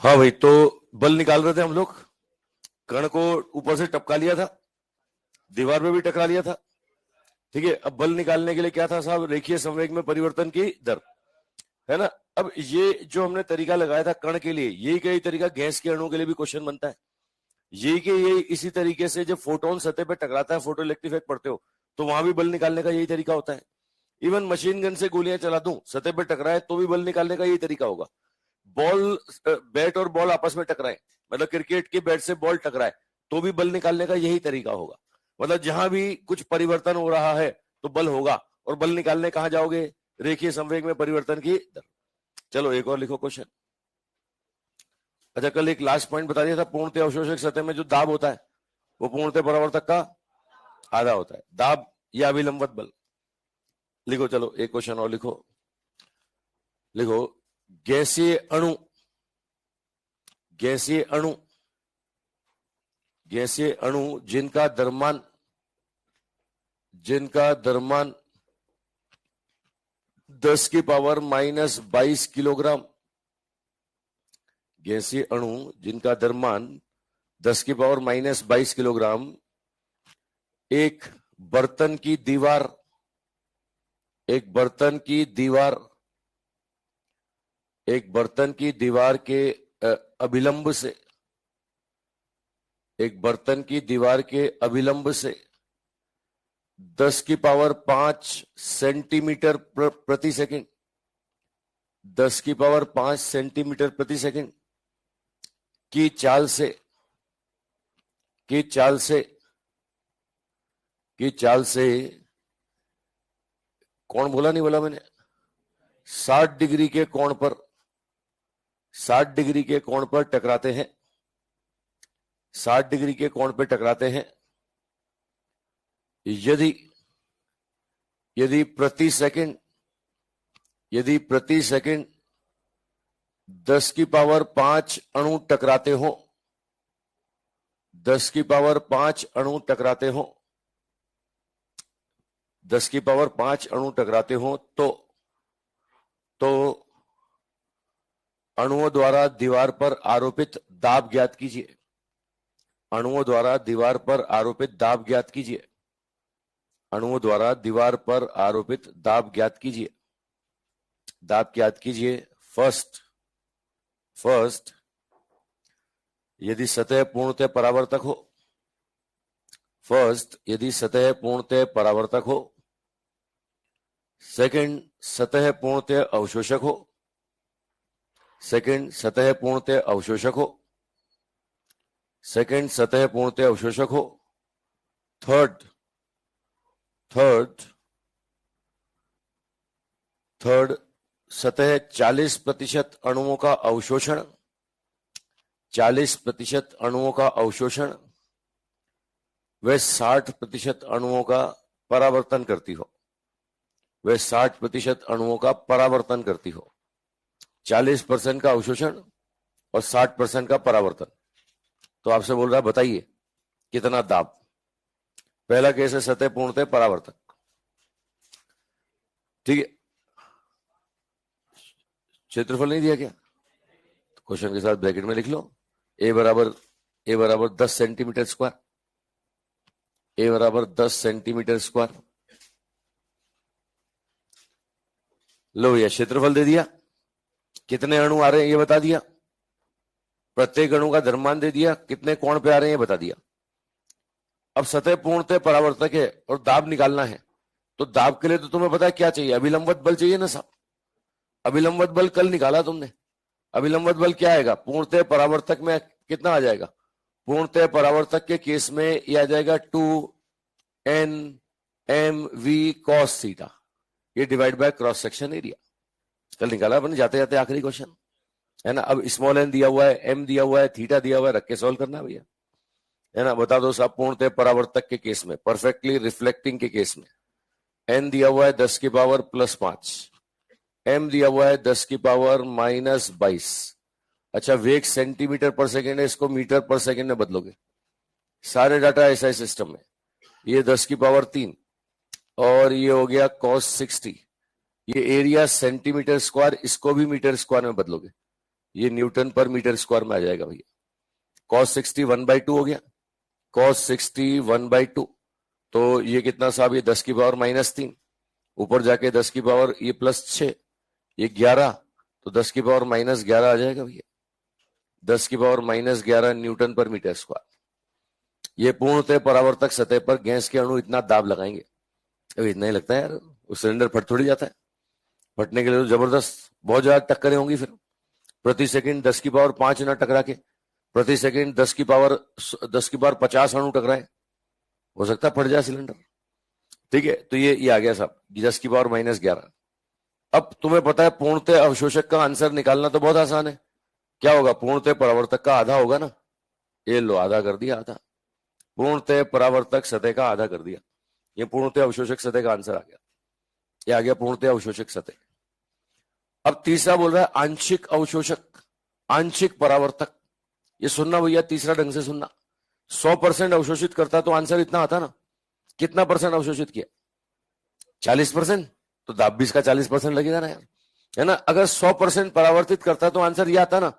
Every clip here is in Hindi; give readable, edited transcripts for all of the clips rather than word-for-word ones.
हाँ भाई, तो बल निकाल रहे थे हम लोग। कण को ऊपर से टपका लिया था, दीवार पे भी टकरा लिया था। ठीक है, अब बल निकालने के लिए क्या था साहब? रेखीय संवेग में परिवर्तन की दर, है ना। अब ये जो हमने तरीका लगाया था कण के लिए, यही कई तरीका गैस के अणुओं के लिए भी क्वेश्चन बनता है। यही इसी तरीके से जब फोटोन सतह पे टकराता है, फोटो इलेक्ट्रिक इफेक्ट पढ़ते हो, तो वहां भी बल निकालने का यही तरीका होता है। इवन मशीन गन से गोलियां चला दूं, सतह पे टकराए तो भी बल निकालने का यही तरीका होगा। बॉल, बैट और बॉल आपस में टकराए, मतलब क्रिकेट के बैट से बॉल टकराए, तो भी बल निकालने का यही तरीका होगा। मतलब जहां भी कुछ परिवर्तन हो रहा है तो बल होगा, और बल निकालने कहां जाओगे? रेखीय संवेग में परिवर्तन की दर। चलो एक और लिखो क्वेश्चन। अच्छा, कल एक लास्ट पॉइंट बता दिया था, पूर्णतः अवशोषक सतह में जो दाब होता है वो पूर्णतः परावर्तक का आधा होता है। दाब या अभिलंबवत बल। लिखो, चलो एक क्वेश्चन और लिखो। लिखो, गैसीय अणु, गैसीय अणु, गैसीय अणु जिनका द्रव्यमान 10⁻⁻22 किलोग्राम, गैसीय अणु जिनका द्रव्यमान 10⁻⁻22 किलोग्राम एक बर्तन की दीवार, एक बर्तन की दीवार, एक बर्तन की दीवार के अभिलंब से, एक बर्तन की दीवार के अभिलंब से 10⁵ सेंटीमीटर प्रति सेकंड, 10⁵ सेंटीमीटर प्रति सेकंड की चाल से, की चाल से, की चाल से, कौन बोला नहीं बोला मैंने, 60 डिग्री के कोण पर, 60 डिग्री के कोण पर टकराते हैं, 60 डिग्री के कोण पर टकराते हैं। यदि यदि प्रति सेकंड, यदि प्रति सेकंड 10⁵ अणु टकराते हो, 10⁵ अणु टकराते हो, 10⁵ अणु टकराते हो, तो अणुओं द्वारा दीवार पर आरोपित दाब ज्ञात कीजिए। अणुओं द्वारा दीवार पर आरोपित दाब ज्ञात कीजिए। अणुओं द्वारा दीवार पर आरोपित दाब ज्ञात कीजिए। दाब ज्ञात कीजिए। फर्स्ट, यदि सतह पूर्णतः परावर्तक हो, फर्स्ट यदि सतह पूर्णतः परावर्तक हो। सेकंड, सतह पूर्णतः अवशोषक हो। सेकंड, सतह पूर्णतः अवशोषक हो। सेकंड, सतह पूर्णतः अवशोषक हो। थर्ड, सतह 40% अणुओं का अवशोषण, 40% अणुओं का अवशोषण व 60% अणुओं का परावर्तन करती हो, वे 60% अणुओं का परावर्तन करती हो। 40% का अवशोषण और 60% का परावर्तन। तो आपसे बोल रहा है बताइए कितना दाब। पहला केस है सतह पूर्णतः परावर्तक। ठीक है, क्षेत्रफल नहीं दिया क्या? तो क्वेश्चन के साथ ब्रैकेट में लिख लो, ए बराबर 10 सेंटीमीटर स्क्वायर, ए बराबर 10 सेंटीमीटर स्क्वायर। लो भैया, क्षेत्रफल दे दिया, कितने अणु आ रहे हैं ये बता दिया, प्रत्येक अणु का द्रव्यमान दे दिया, कितने कोण पे आ रहे हैं ये बता दिया। अब सतह पूर्णतः परावर्तक है और दाब निकालना है, तो दाब के लिए तो तुम्हें पता है क्या चाहिए, अभिलंबवत बल चाहिए ना साहब। अभिलंबवत बल कल निकाला तुमने। अभिलंबवत बल क्या आएगा? पूर्णतः परावर्तक में कितना आ जाएगा? पूर्णतः परावर्तक के केस में यह आ जाएगा 2n/m�v cos थीटा, ये divide by cross section area. कल निकाला अपन जाते जाते, आखिरी क्वेश्चन है ना। अब स्मॉल n दिया हुआ है, m दिया हुआ है, थीटा दिया हुआ है, रख के सॉल्व करना भैया, है ना। बता दो साहब, पूर्णतः परावर्तक के केस में, परफेक्टली रिफ्लेक्टिंग के केस में n दिया हुआ है 10⁻+5, m दिया हुआ है 10⁻−22। अच्छा, वेग सेंटीमीटर पर सेकेंड है, इसको मीटर पर सेकेंड में बदलोगे। सारे डाटा ऐसा सिस्टम में, ये 10⁻3 और ये हो गया cos 60। ये एरिया सेंटीमीटर स्क्वायर, इसको भी मीटर स्क्वायर में बदलोगे। ये न्यूटन पर मीटर स्क्वायर में आ जाएगा भैया। cos 60 1/2 हो गया, cos 60 1/2, तो ये कितना साहब, ये 10 की पावर -3, ऊपर जाके 10 की पावर ये +6, ये 11, तो 10 की पावर -11 आ जाएगा भैया, 10 की पावर -11 न्यूटन पर मीटर स्क्वायर। ये पूर्णतः परावर्तक सतह पर गैस के अणु इतना दाब लगाएंगे, अभी इतना ही लगता है यार, वो सिलेंडर फट थोड़ी जाता है, फटने के लिए तो जबरदस्त बहुत ज्यादा टक्करें होंगी फिर, प्रति सेकंड 10 की पावर 5 ना टकरा के, प्रति सेकंड 10 की पावर 50 अणु टकराए, हो सकता है फट जाए सिलेंडर। ठीक है, तो ये आ गया साहब 10 की पावर -11। अब तुम्हें पता है पूर्णतः अवशोषक का आंसर निकालना तो बहुत आसान है, क्या होगा, पूर्णतः परावर्तक का आधा होगा ना, ये लो आधा कर दिया, आधा पूर्णतः परावर्तक सतह का आधा कर दिया, ये पूर्णतः अवशोषक सतह का आंसर आ गया, ये आ गया पूर्णतः अवशोषक सतह। अब तीसरा बोल रहा है आंशिक अवशोषक, आंशिक परावर्तक, ये सुनना भैया, तीसरा ढंग से सुनना, 100% अवशोषित करता तो आंसर इतना आता ना, कितना परसेंट अवशोषित किया, 40%, तो दाब भी इसका 40% लगेगा ना यार, है ना। अगर 100% परावर्तित करता तो आंसर ये आता ना,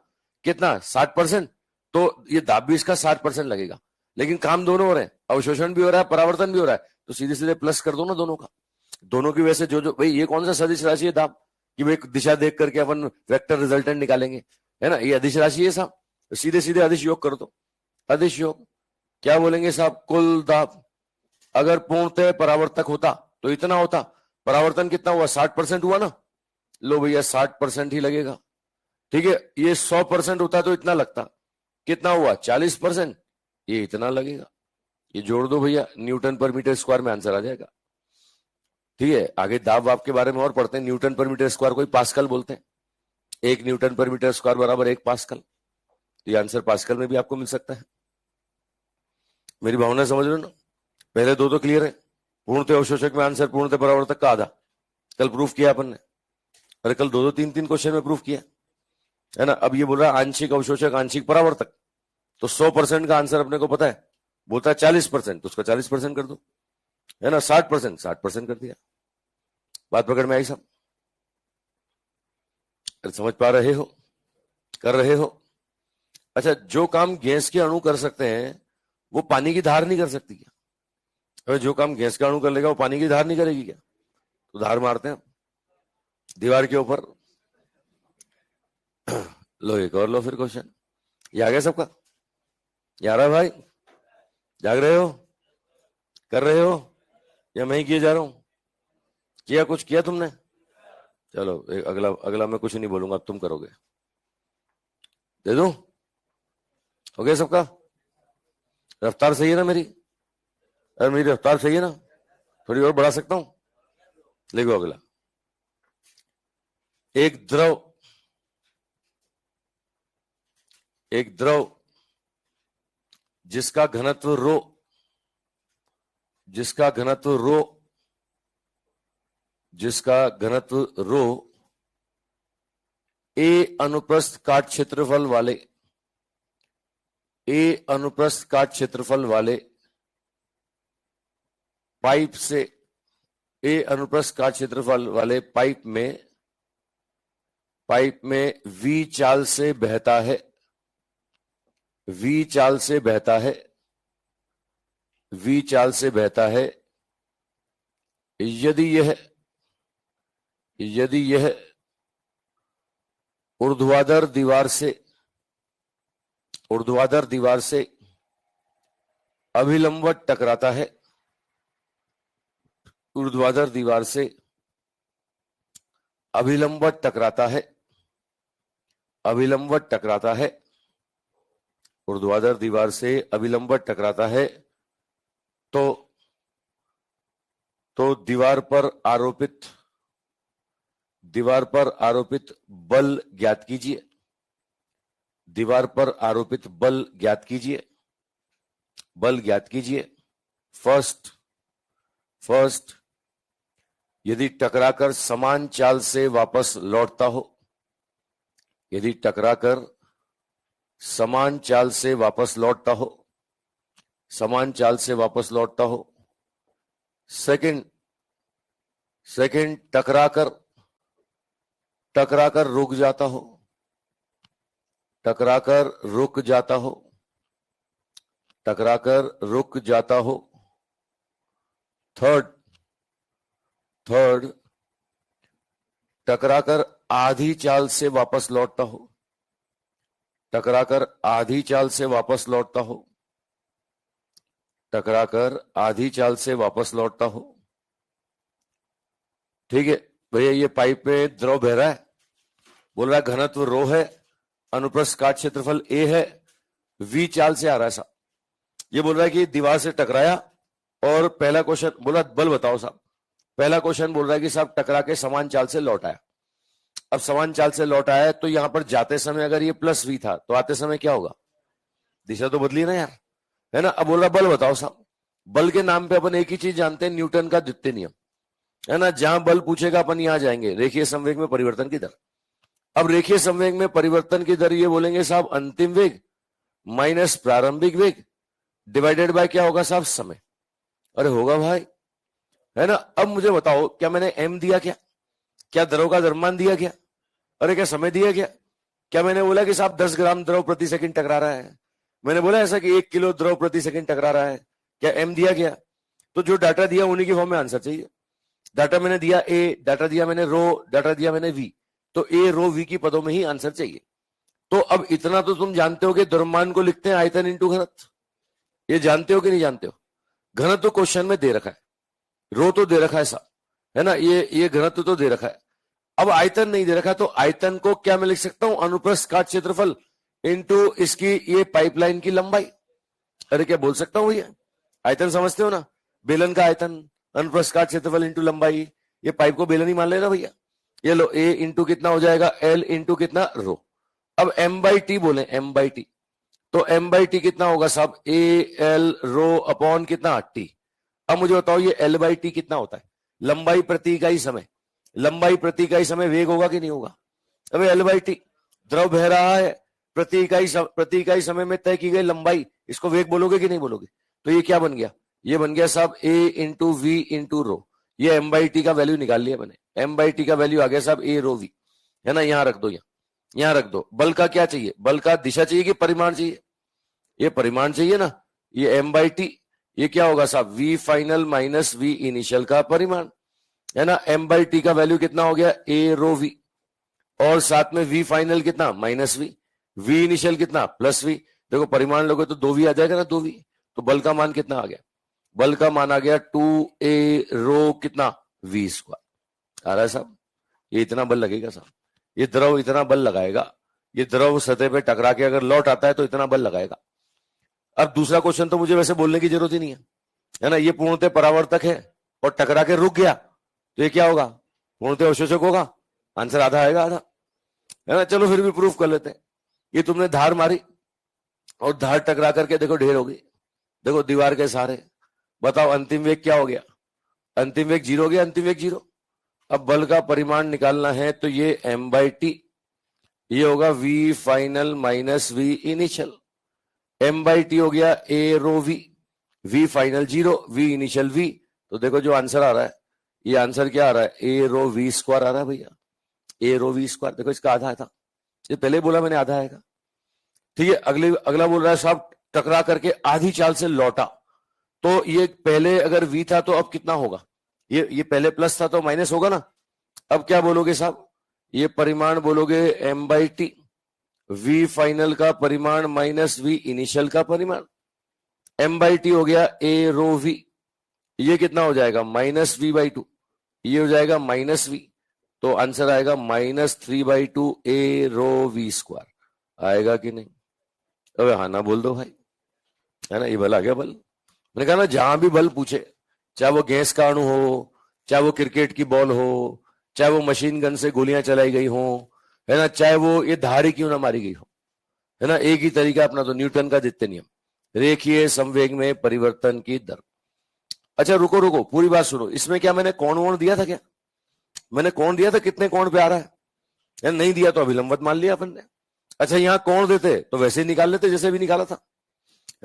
कितना, 60%, तो ये दाब भी इसका 60% लगेगा, लेकिन काम दोनों हो रहे हैं, अवशोषण भी हो रहा है, परावर्तन भी हो रहा है, तो सीधे सीधे प्लस कर दो ना दोनों का, दोनों की वजह से जो जो भाई ये कौन सा सदिश राशि है दाब, कि भाई दिशा देख करके अपन वेक्टर रिजल्टेंट निकालेंगे, है ना, ये अदिश राशि है साहब, तो सीधे सीधे अदिश योग कर दो, अदिश योग क्या बोलेंगे साहब, कुल दाब, अगर पूर्णतः परावर्तक होता तो इतना होता, परावर्तन कितना हुआ, 60% हुआ ना, लो भैया 60% ही लगेगा। ठीक है, ये 100% होता तो इतना लगता, कितना हुआ 40%, ये इतना लगेगा, ये जोड़ दो भैया, न्यूटन पर मीटर स्क्वायर में आंसर आ जाएगा। ठीक है, आगे दाब वाब के बारे में और पढ़ते हैं, न्यूटन पर मीटर स्क्वायर कोई पास्कल बोलते हैं, 1 न्यूटन पर मीटर स्क्वायर बराबर 1 पास्कल, ये आंसर पास्कल में भी आपको मिल सकता है। मेरी भावना समझ रहे हो ना, पहले दो तो क्लियर है, पूर्णतः अवशोषक में आंसर पूर्णतः परावर्तक का आधा, कल प्रूफ किया अपन ने, अरे कल दो 3 क्वेश्चन में प्रूफ किया, है ना। अब ये बोल रहा है आंशिक अवशोषक आंशिक परावर्तक, तो 100% का आंसर अपने को पता है, बोलता है 40%, तो उसका 40% कर दो, है ना, 60%, 60% कर दिया, बात पकड़ में आई सब, समझ पा रहे हो, कर रहे हो। अच्छा, जो काम गैस के अणु कर सकते हैं वो पानी की धार नहीं कर सकती क्या, अरे जो काम गैस का अणु कर लेगा वो पानी की धार नहीं करेगी क्या, तो धार मारते हैं दीवार के ऊपर। लो एक और लो फिर क्वेश्चन, ये आ गया सबका, ये आ रहा है भाई, जाग रहे हो, कर रहे हो, या मैं ही किए जा रहा हूं, किया कुछ किया तुमने, चलो अगला अगला मैं कुछ नहीं बोलूंगा, अब तुम करोगे, दे दूं, हो गया सबका, रफ्तार सही है ना मेरी, अरे मेरी रफ्तार सही है ना, थोड़ी और बढ़ा सकता हूं, लिखो अगला, एक द्रव जिसका घनत्व रो, जिसका घनत्व रो ए अनुप्रस्थ काट क्षेत्रफल वाले पाइप से, ए अनुप्रस्थ काट क्षेत्रफल वाले पाइप में वी चाल से बहता है, यदि यह ऊर्ध्वाधर दीवार से अभिलंबवत टकराता है, ऊर्ध्वाधर दीवार से अभिलंबवत टकराता है, ऊर्ध्वाधर दीवार से अभिलंबवत टकराता है, तो दीवार पर आरोपित बल ज्ञात कीजिए, बल ज्ञात कीजिए। फर्स्ट, यदि टकराकर समान चाल से वापस लौटता हो, समान चाल से वापस लौटता हो, सेकंड टकराकर रुक जाता हो, टकराकर रुक जाता हो, टकराकर रुक जाता हो। थर्ड, टकराकर आधी चाल से वापस लौटता हो, टकराकर आधी चाल से वापस लौटता हो, टकराकर आधी चाल से वापस लौटता हो। ठीक है भैया, ये पाइप में द्रव बह रहा है, बोल रहा है घनत्व रो है, अनुप्रस्थ काट क्षेत्रफल ए है, वी चाल से आ रहा है साहब। ये बोल रहा है कि दीवार से टकराया और पहला क्वेश्चन बोला बल बताओ साहब। पहला क्वेश्चन बोल रहा है कि साहब टकरा के समान चाल से लौट आया। अब समान चाल से लौट आया तो यहां पर जाते समय अगर ये प्लस वी था तो आते समय क्या होगा, दिशा तो बदली ना यार, है ना। अब बोल रहा बल बताओ साहब। बल के नाम पे अपन एक ही चीज जानते हैं, न्यूटन का द्वितीय नियम, है ना। जहां बल पूछेगा अपन यहां जाएंगे, रेखीय संवेग में परिवर्तन की दर। अब रेखीय संवेग में परिवर्तन की दर ये बोलेंगे साहब अंतिम वेग माइनस प्रारंभिक वेग डिवाइडेड बाय क्या होगा साहब, समय। अरे होगा भाई, है ना। अब मुझे बताओ, क्या मैंने एम दिया, क्या द्रव का द्रव्यमान दिया क्या, अरे क्या समय दिया क्या मैंने बोला कि साहब 10 ग्राम द्रव प्रति सेकंड टकरा रहा है, मैंने बोला ऐसा कि 1 किलो द्रव प्रति सेकंड टकरा रहा है, क्या एम दिया क्या। तो जो डाटा दिया उन्हीं के फॉर्म में आंसर चाहिए। डाटा मैंने दिया ए, डाटा दिया मैंने रो, डाटा दिया मैंने वी, तो ए रो वी की पदों में ही आंसर चाहिए। तो अब इतना तो तुम जानते हो कि द्रव्यमान को लिखते हैं आयतन इंटू घनत्व, ये जानते हो कि नहीं जानते हो। घनत्व तो क्वेश्चन में दे रखा है, रो तो दे रखा है साहब, है ना, ये घनत्व तो दे रखा है। अब आयतन नहीं दे रखा, तो आयतन को क्या मैं लिख सकता हूं, अनुप्रस्थ काट क्षेत्रफल इंटू इसकी ये पाइपलाइन की लंबाई। अरे क्या बोल सकता हूं भैया, आयतन समझते हो ना, बेलन का आयतन, अनुप्रस्थ काट क्षेत्रफल इंटू लंबाई, ये पाइप को बेलन ही मान लेना भैया। ये लो ए इंटू कितना हो जाएगा, एल इंटू कितना, रो। अब एम बाई टी बोले, एम बाई टी, तो एम बाई टी कितना होगा साहब, ए एल रो अपॉन कितना, टी। अब मुझे बताओ ये एल बाई टी कितना होता है, लंबाई प्रति इकाई समय, लंबाई प्रति इकाई समय वेग होगा कि नहीं होगा। अब एल बाई टी, द्रव बह रहा है, प्रति इकाई समय में तय की गई लंबाई, इसको वेग बोलोगे कि नहीं बोलोगे। तो ये क्या बन गया, ये बन गया साहब ए इंटू वी इंटू रो। ये एम बाई टी का वैल्यू निकाल लिया मैंने, एम बाई टी का वैल्यू आ गया साहब ए रो वी, है ना। यहां रख दो, यहां रख दो। बल का क्या चाहिए, बल का दिशा चाहिए कि परिमाण चाहिए, ये परिमाण चाहिए ना। ये एम बाई टी, ये क्या होगा साहब, V final minus V initial का परिमाण, है ना। एम बाई टी का वैल्यू कितना हो गया, ए रो वी, और साथ में वी फाइनल कितना, माइनस वी इनिशियल कितना, प्लस वी। देखो परिमाण लोगे तो 2v आ जाएगा ना, 2v। तो बल का मान कितना आ गया, बल का मान आ गया 2a रो कितना, v स्क्वायर आ रहा है साहब। ये इतना बल लगेगा साहब, ये द्रव इतना बल लगाएगा, ये द्रव सतह पे टकरा के अगर लौट आता है तो इतना बल लगाएगा। अब दूसरा क्वेश्चन तो मुझे वैसे बोलने की जरूरत ही नहीं है ना। ये पूर्णतः परावर्तक है और टकरा के रुक गया, तो ये क्या होगा, पूर्णतः अवशोषक होगा, आंसर आधा आएगा, आधा, है ना। चलो फिर भी प्रूफ कर लेते हैं। ये तुमने धार मारी और धार टकरा करके देखो ढेर हो गई, देखो दीवार के सहारे, बताओ अंतिम वेग क्या हो गया, अंतिम वेग 0 हो गया, अंतिम वेग 0। अब बल का परिमाण निकालना है तो ये एम बाई टी, ये होगा V final minus V initial, M by T हो गया ए रो V final 0, V initial V. तो देखो जो आंसर आ रहा है, ये आंसर क्या आ रहा है, ए रो वी स्क्वायर आ रहा है भैया, ए रो वी स्क्वायर। देखो इसका आधा था, ये पहले बोला मैंने आधा आएगा। ठीक है, अगला बोल रहा है साहब टकरा करके आधी चाल से लौटा, तो ये पहले अगर वी था तो अब कितना होगा, ये पहले प्लस था तो माइनस होगा ना। अब क्या बोलोगे साहब, ये परिमाण बोलोगे M by T, V final का परिमाण माइनस वी इनिशियल का परिमाण, एम बाई टी हो गया ए रो वी, ये कितना हो जाएगा माइनस वी बाई टू, ये हो जाएगा माइनस वी, तो आंसर आएगा -3/2 ए रो वी स्क्वायर। आएगा कि नहीं, अबे हाँ ना बोल दो भाई, है ना। ये बल आ गया बल। मैंने कहा ना जहां भी बल पूछे, चाहे वो गैस का अणु हो, चाहे वो क्रिकेट की बॉल हो, चाहे वो मशीन गन से गोलियां चलाई गई हो, है ना, चाहे वो ये धारी क्यों ना मारी गई हो, है ना, एक ही तरीका अपना तो न्यूटन का द्वितीय नियम, रेखीय संवेग में परिवर्तन की दर। अच्छा रुको रुको, पूरी बात सुनो। इसमें क्या मैंने कोण वोण दिया था, क्या मैंने कोण दिया था, कितने कोण पे आ रहा है, नहीं दिया तो अभिलंबवत मान लिया अपन ने। अच्छा यहाँ कोण देते तो वैसे ही निकाल लेते जैसे भी निकाला था,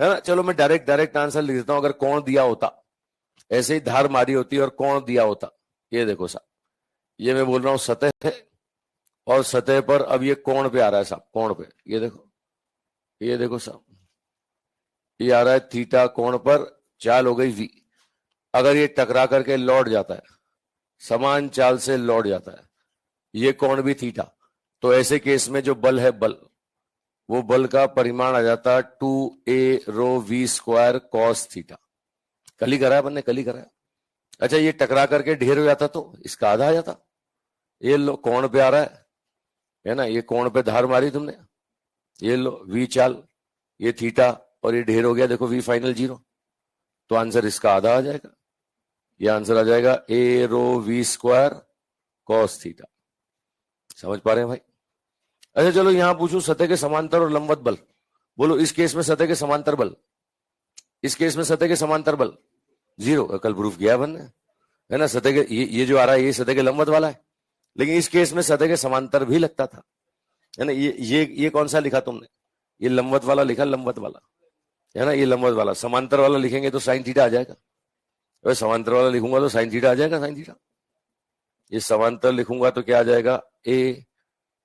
है ना। चलो मैं डायरेक्ट आंसर लिख देता हूं। अगर कोण दिया होता, ऐसे ही धार मारी होती और कोण दिया होता, ये देखो साहब, ये मैं बोल रहा हूं सतह है और सतह पर अब ये कोण पे आ रहा है साहब, कोण पे, ये देखो ये देखो साहब, ये आ रहा है थीटा कोण पर, चाल हो गई वी। अगर ये टकरा करके लौट जाता है, समान चाल से लौट जाता है, ये कोण भी थीटा, तो ऐसे केस में जो बल है बल, वो बल का परिमाण आ जाता 2a ρv² cos थीटा। कल ही करा है अपन ने, कल ही करा है। अच्छा, ये टकरा करके ढेर हो जाता तो इसका आधा आ जाता। ये लो कोण पे आ रहा है ना, ये कोण पे धार मारी तुमने, ये लो वी चाल, ये थीटा, और ये ढेर हो गया, देखो वी फाइनल 0, तो आंसर इसका आधा आ जाएगा। ये आंसर आ जाएगा a ρv² cos थीटा। समझ पा रहे हैं भाई? अच्छा चलो यहां पूछूं, सतह के समांतर और लंबवत बल। बोलो इस केस में सतह के समांतर बल, इस केस में सतह के समांतर बल 0, कल प्रूफ किया अपन ने, है ना। सतह के ये जो आ रहा है ये सतह के लंबवत वाला है, लेकिन इस केस में सतह के समांतर भी लगता था, है ना। ये कौन सा लिखा तुमने? ये लंबवत वाला लिखा, लंबवत वाला, है ना, ये लंबवत वाला। समांतर वाला लिखेंगे तो साइन थीटा आ जाएगा, और समांतर वाला लिखूंगा तो साइन थीटा आ जाएगा, साइन थीटा। ये समांतर लिखूंगा तो क्या आ जाएगा, a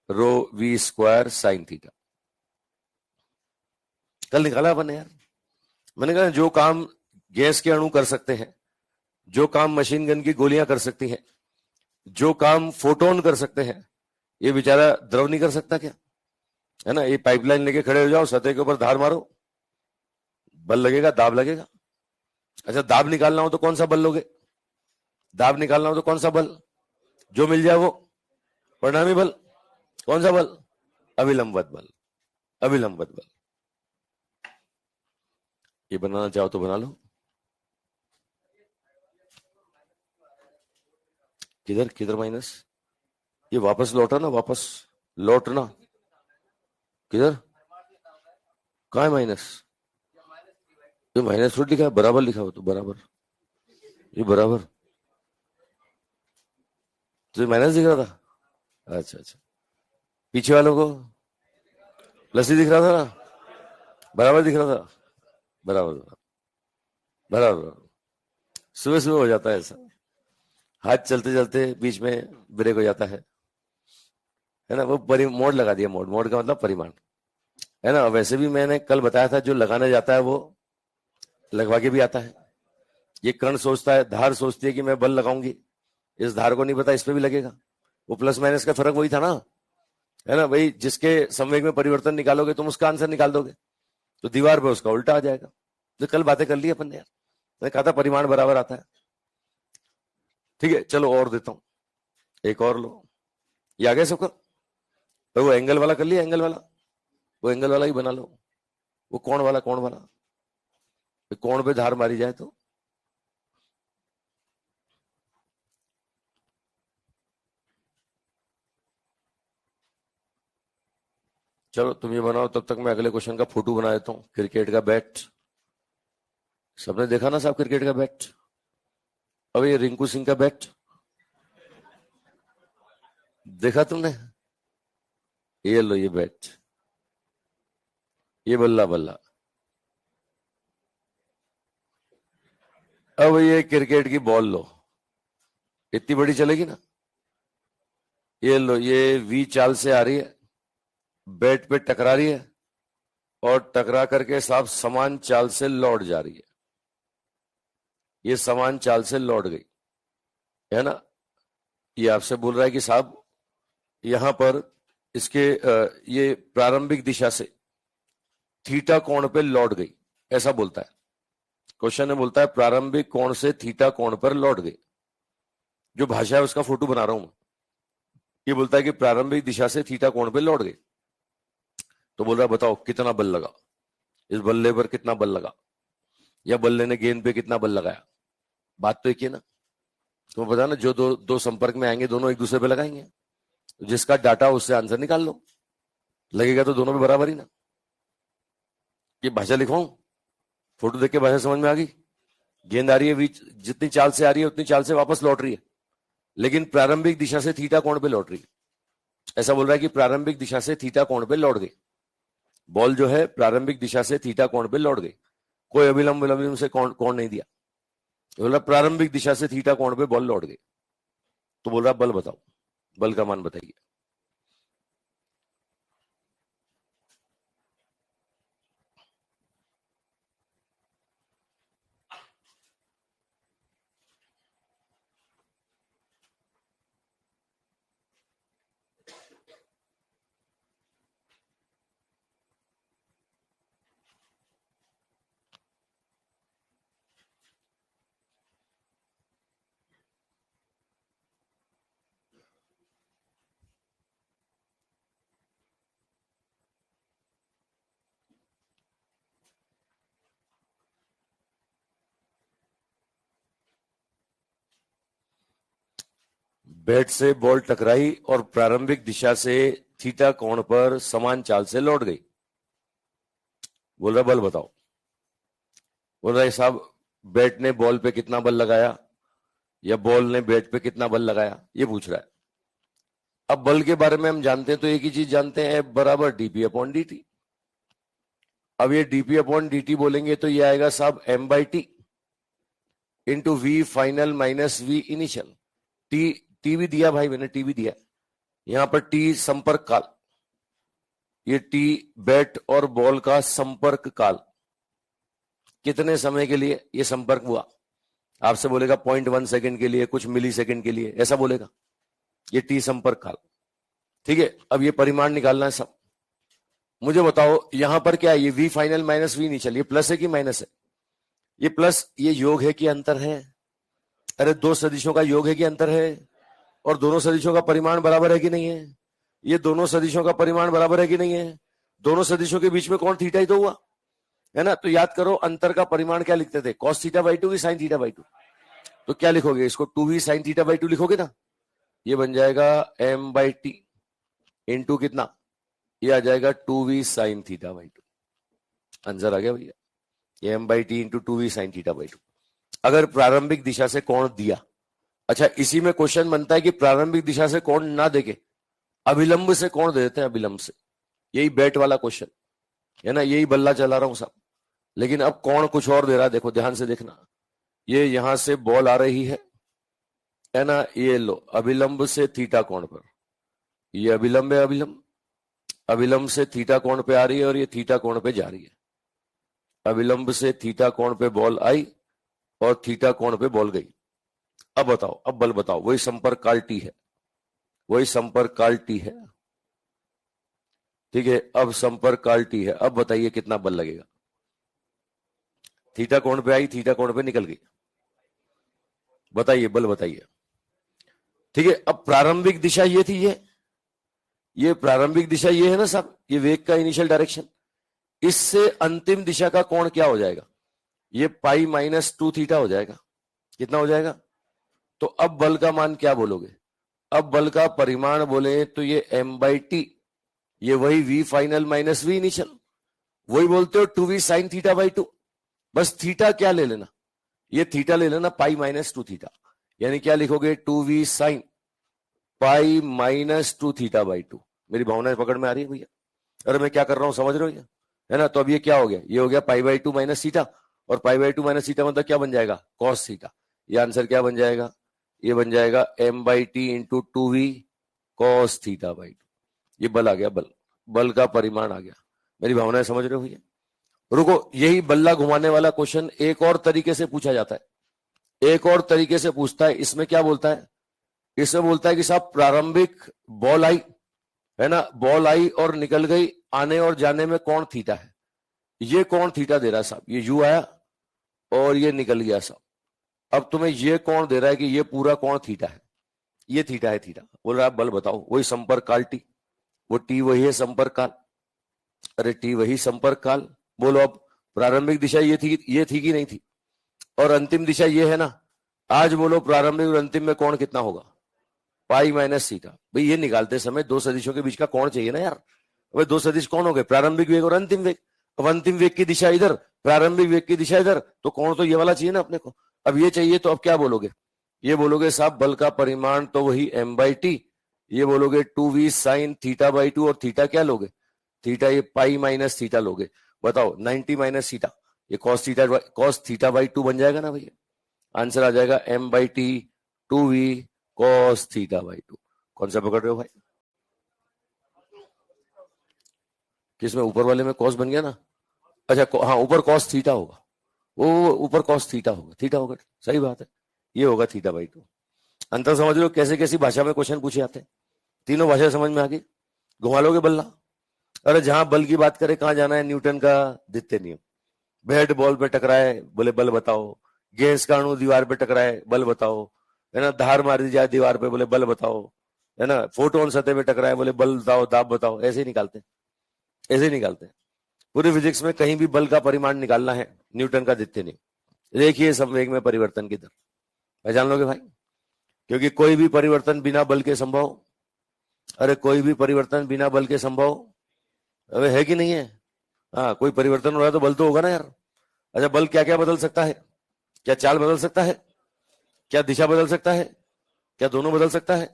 ρv² साइन थीटा। कल निकाला अपन ने यार। मैंने कहा जो काम गैस के अणु कर सकते हैं, जो काम मशीन गन की गोलियां कर सकती हैं, जो काम फोटोन कर सकते हैं, ये बेचारा द्रव नहीं कर सकता क्या? है ना। ये पाइपलाइन लेके खड़े हो जाओ, सतह के ऊपर धार मारो, बल लगेगा, दाब लगेगा। अच्छा, दाब निकालना हो तो कौन सा बल लोगे? दाब निकालना हो तो कौन सा बल? जो मिल जाए वो, परिणामी बल। कौन सा बल? अभिलंबवत बल, अभिलंबवत बल। ये बनाना चाहो तो बना लो। किधर किधर माइनस? ये वापस लौटा ना, वापस लौटना। किधर? कहाँ है माइनस? ये माइनस फ्रूट लिखा है, बराबर लिखा हो तो बराबर, ये बराबर, तो ये माइनस दिख रहा था। अच्छा अच्छा, पीछे वालों को प्लस ही दिख रहा था ना, बराबर दिख रहा था, बराबर बराबर। सुबह सुबह हो जाता है ऐसा, हाथ चलते चलते बीच में ब्रेक हो जाता है ना। वो मोड लगा दिया, मोड, मोड का मतलब परिमाण, है ना। वैसे भी मैंने कल बताया था, जो लगाने जाता है वो लगवा के भी आता है। ये कर्ण सोचता है, धार सोचती है कि मैं बल लगाऊंगी, इस धार को नहीं पता इस पे भी लगेगा। वो प्लस माइनस का फर्क वही था ना, है ना भाई। जिसके संवेग में परिवर्तन निकालोगे तुम, उसका आंसर निकाल दोगे, तो दीवार पे उसका उल्टा आ जाएगा। तो कल बातें कर ली अपन ने यार, मैंने कहा था परिमाण बराबर आता है। ठीक है चलो और देता हूं, एक और लो। ये आ गया सबका? तो वो एंगल वाला कर लिया, एंगल वाला, वो एंगल वाला ही बना लो। वो कोण वाला, कोण वाला, कोण पे धार मारी जाए तो चलो तुम ये बनाओ, तब तक मैं अगले क्वेश्चन का फोटो बना देता हूं। क्रिकेट का बैट, सबने देखा ना साहब क्रिकेट का बैट? अब ये रिंकू सिंह का बैट देखा तुमने? ये लो ये बैट, ये बल्ला बल्ला। अब ये क्रिकेट की बॉल लो, इतनी बड़ी चलेगी ना। ये लो, ये वी चाल से आ रही है, बैट पे टकरा रही है, और टकरा करके साहब समान चाल से लौट जा रही है। ये समान चाल से लौट गई, है ना। ये आपसे बोल रहा है कि साहब यहां पर इसके ये प्रारंभिक दिशा से थीटा कोण पे लौट गई, ऐसा बोलता है क्वेश्चन में। बोलता है प्रारंभिक कोण से थीटा कोण पर लौट गई। जो भाषा है उसका फोटो बना रहा हूं मैं। ये बोलता है कि प्रारंभिक दिशा से थीटा कोण पे लौट गई। तो बोल रहा है बताओ कितना बल लगा, इस बल्ले पर कितना बल लगा, या बल्ले ने गेंद पे कितना बल लगाया। बात तो एक ही ना, तुम्हें पता ना, जो दो संपर्क में आएंगे दोनों एक दूसरे पे लगाएंगे, तो जिसका डाटा उससे आंसर निकाल लो, लगेगा तो दोनों पे बराबर ही ना। ये भाषा लिखवाऊं, फोटो देख के भाषा समझ में आ गई। गेंद आ रही है, जितनी चाल से आ रही है उतनी चाल से वापस लौट रही है, लेकिन प्रारंभिक दिशा से थीटा कोण पे लौट रही है। ऐसा बोल रहा है कि प्रारंभिक दिशा से थीटा कोण पे लौट गई बॉल, जो है प्रारंभिक दिशा से थीटा कोण पे लौट गई। कोई अभिलंब विलंब से कोण नहीं दिया, बोल रहा प्रारंभिक दिशा से थीटा कोण पे बॉल लौट गई। तो बोल रहा बल बताओ, बल का मान बताइए। बैट से बॉल टकराई और प्रारंभिक दिशा से थीटा कोण पर समान चाल से लौट गई। बोल रहा बल बताओ। बोल रहा है साहब बैट ने बॉल पे कितना बल लगाया या बॉल ने बैट पे कितना बल लगाया, ये पूछ रहा है। अब बल के बारे में हम जानते हैं तो एक ही चीज जानते हैं, F बराबर dp अपॉन dt। अब ये dp अपॉन dt बोलेंगे तो ये आएगा साहब m by T into V final minus V initial. T भी दिया भाई, मैंने टी भी दिया। यहां पर टी संपर्क काल, ये टी बैट और बॉल का संपर्क काल, कितने समय के लिए ये संपर्क हुआ। आपसे बोलेगा 0.1 सेकंड के लिए, कुछ मिली सेकंड के लिए, ऐसा बोलेगा। ये टी संपर्क काल, ठीक है। अब ये परिमाण निकालना है सब। मुझे बताओ यहां पर क्या है, ये V final minus V initial, ये प्लस है कि माइनस है? ये प्लस, ये योग है कि अंतर है? अरे दो सदिशों का योग है कि अंतर है? और दोनों सदिशों का परिमाण बराबर है कि नहीं है? ये दोनों सदिशों का परिमाण बराबर है कि नहीं है? दोनों सदिशों के बीच में कौन थीटा ही तो हुआ है ना। तो याद करो अंतर का परिमाण क्या लिखते थे, कॉस थीटा बाई टू की साइन थीटा बाई टू। तो क्या लिखोगे, इसको 2v sine theta by to लिखोगे ना। ये बन जाएगा m बाई टी इंटू कितना, ये आ जाएगा 2v sine theta by two. Answer आ गया भैया, ये m by T into 2v sine theta by two. अगर प्रारंभिक दिशा से कोण दिया, अच्छा इसी में क्वेश्चन बनता है कि प्रारंभिक दिशा से कोण ना देके अभिलंब से कोण दे देते हैं, अभिलंब से। यही बैट वाला क्वेश्चन है ना, यही बल्ला चला रहा हूं सब। लेकिन अब कोण कुछ और दे रहा है, देखो ध्यान से देखना। ये यहां से बॉल आ रही है ना, ये लो अभिलंब से थीटा कोण पर, ये अभिलंब है, अभिलंब अभिलंब से थीटा कोण पे आ रही है और ये थीटा कोण पे जा रही है। अभिलंब से थीटा कोण पे बॉल आई और थीटा कोण पे बॉल गई। अब बताओ, अब बल बताओ। वही संपर्क काल टी है, वही संपर्क काल टी है, ठीक है। अब संपर्क काल टी है, अब बताइए कितना बल लगेगा। थीटा कोण पे आई, थीटा कोण पे निकल गई, बताइए बल बताइए, ठीक है। अब प्रारंभिक दिशा ये थी, ये प्रारंभिक दिशा ये है ना साहब, ये वेग का इनिशियल डायरेक्शन। इससे अंतिम दिशा का कोण क्या हो जाएगा, ये पाई माइनस 2 थीटा हो जाएगा। कितना हो जाएगा? तो अब बल का मान क्या बोलोगे? अब बल का परिमाण बोले तो ये m बाई टी, ये वही v final minus v initial, वही बोलते हो 2v sine theta by to. बस थीटा क्या ले लेना, ये थीटा ले लेना पाई माइनस 2 थीटा, यानी क्या लिखोगे 2v sine pi minus 2 theta by to. मेरी भावनाएं पकड़ में आ रही है भैया? अरे मैं क्या कर रहा हूं समझ रहे हो है ना। तो अब ये क्या हो गया, ये हो गया pi by two minus theta, और pi by two minus theta मतलब क्या बन जाएगा, कॉस थीटा। ये आंसर क्या बन जाएगा, ये बन जाएगा m by T into 2v cos theta by to. ये बल आ गया, बल, बल का परिमाण आ गया। मेरी भावनाएं समझ रहे हो भैया? रुको, यही बल्ला घुमाने वाला क्वेश्चन एक और तरीके से पूछा जाता है, एक और तरीके से पूछता है। इसमें क्या बोलता है, इसमें बोलता है कि साहब प्रारंभिक बॉल आई है ना, बॉल आई और निकल गई, आने और जाने में कोण थीटा है। ये कोण थीटा दे रहा है साहब, ये यू आया और ये निकल गया साहब। अब तुम्हें ये कोण दे रहा है कि ये पूरा कोण थीटा है, ये थीटा है, थीटा। बोल रहा है बल बताओ, वही संपर्क काल टी, वो टी वही है संपर्क काल, अरे टी वही संपर्क काल। बोलो अब प्रारंभिक दिशा ये थी कि नहीं थी, और अंतिम दिशा ये है ना। आज बोलो प्रारंभिक और अंतिम में कोण कितना होगा, पाई माइनस थीटा। भाई ये निकालते समय दो सदिशों के बीच का कोण चाहिए ना यार। भाई दो सदिश कौन हो गए, प्रारंभिक वेग और अंतिम वेग। अब अंतिम वेग की दिशा इधर, प्रारंभिक वेग की दिशा इधर, तो कोण तो ये वाला चाहिए ना अपने को। अब ये चाहिए तो अब क्या बोलोगे, ये बोलोगे साहब बल का परिमाण तो वही m बाई टी, ये बोलोगे 2v sine theta by two, और थीटा क्या लोगे, थीटा ये पाई माइनस थीटा लोगे। बताओ 90 माइनस थीटा, ये कॉस थीटा बाई टू बन जाएगा ना भैया। आंसर आ जाएगा m by T 2v cos theta by to. कौन सा पकड़ रहे हो भाई? किसमें, ऊपर वाले में कॉस बन गया ना। अच्छा हाँ, ऊपर कॉस थीटा होगा, वो ऊपर कॉस थीटा होगा, थीटा होगा, सही बात है। ये होगा थीटा बाई टू। अंतर समझ लो कैसे कैसी भाषा में क्वेश्चन पूछे जाते हैं। तीनों भाषा समझ में आ गई, घुमा लोगे बल्ला। अरे जहां बल की बात करें कहां जाना है, न्यूटन का द्वितीय नियम। बैट बॉल पे टकराए, बोले बल बताओ। गैस का अणु दीवार पे टकराए, बल बताओ, है ना। धार मार दी जाए दीवार पे, बोले बल बताओ, है ना। फोटोन सतह पे टकराए, बोले बल बताओ, दाब बताओ। ऐसे ही निकालते हैं, ऐसे ही निकालते हैं। पूरी फिजिक्स में कहीं भी बल का परिमाण निकालना है, न्यूटन का द्वितीय नियम। देखिए संवेग में परिवर्तन की दर, पहचान लोगे भाई। क्योंकि कोई भी परिवर्तन बिना बल के संभव। अरे कोई भी परिवर्तन बिना बल के संभव, अबे है कि नहीं है? हाँ, कोई परिवर्तन हो रहा है तो बल तो होगा ना यार। अच्छा, बल क्या क्या बदल सकता है? क्या चाल बदल सकता है? क्या दिशा बदल सकता है? क्या दोनों बदल सकता है?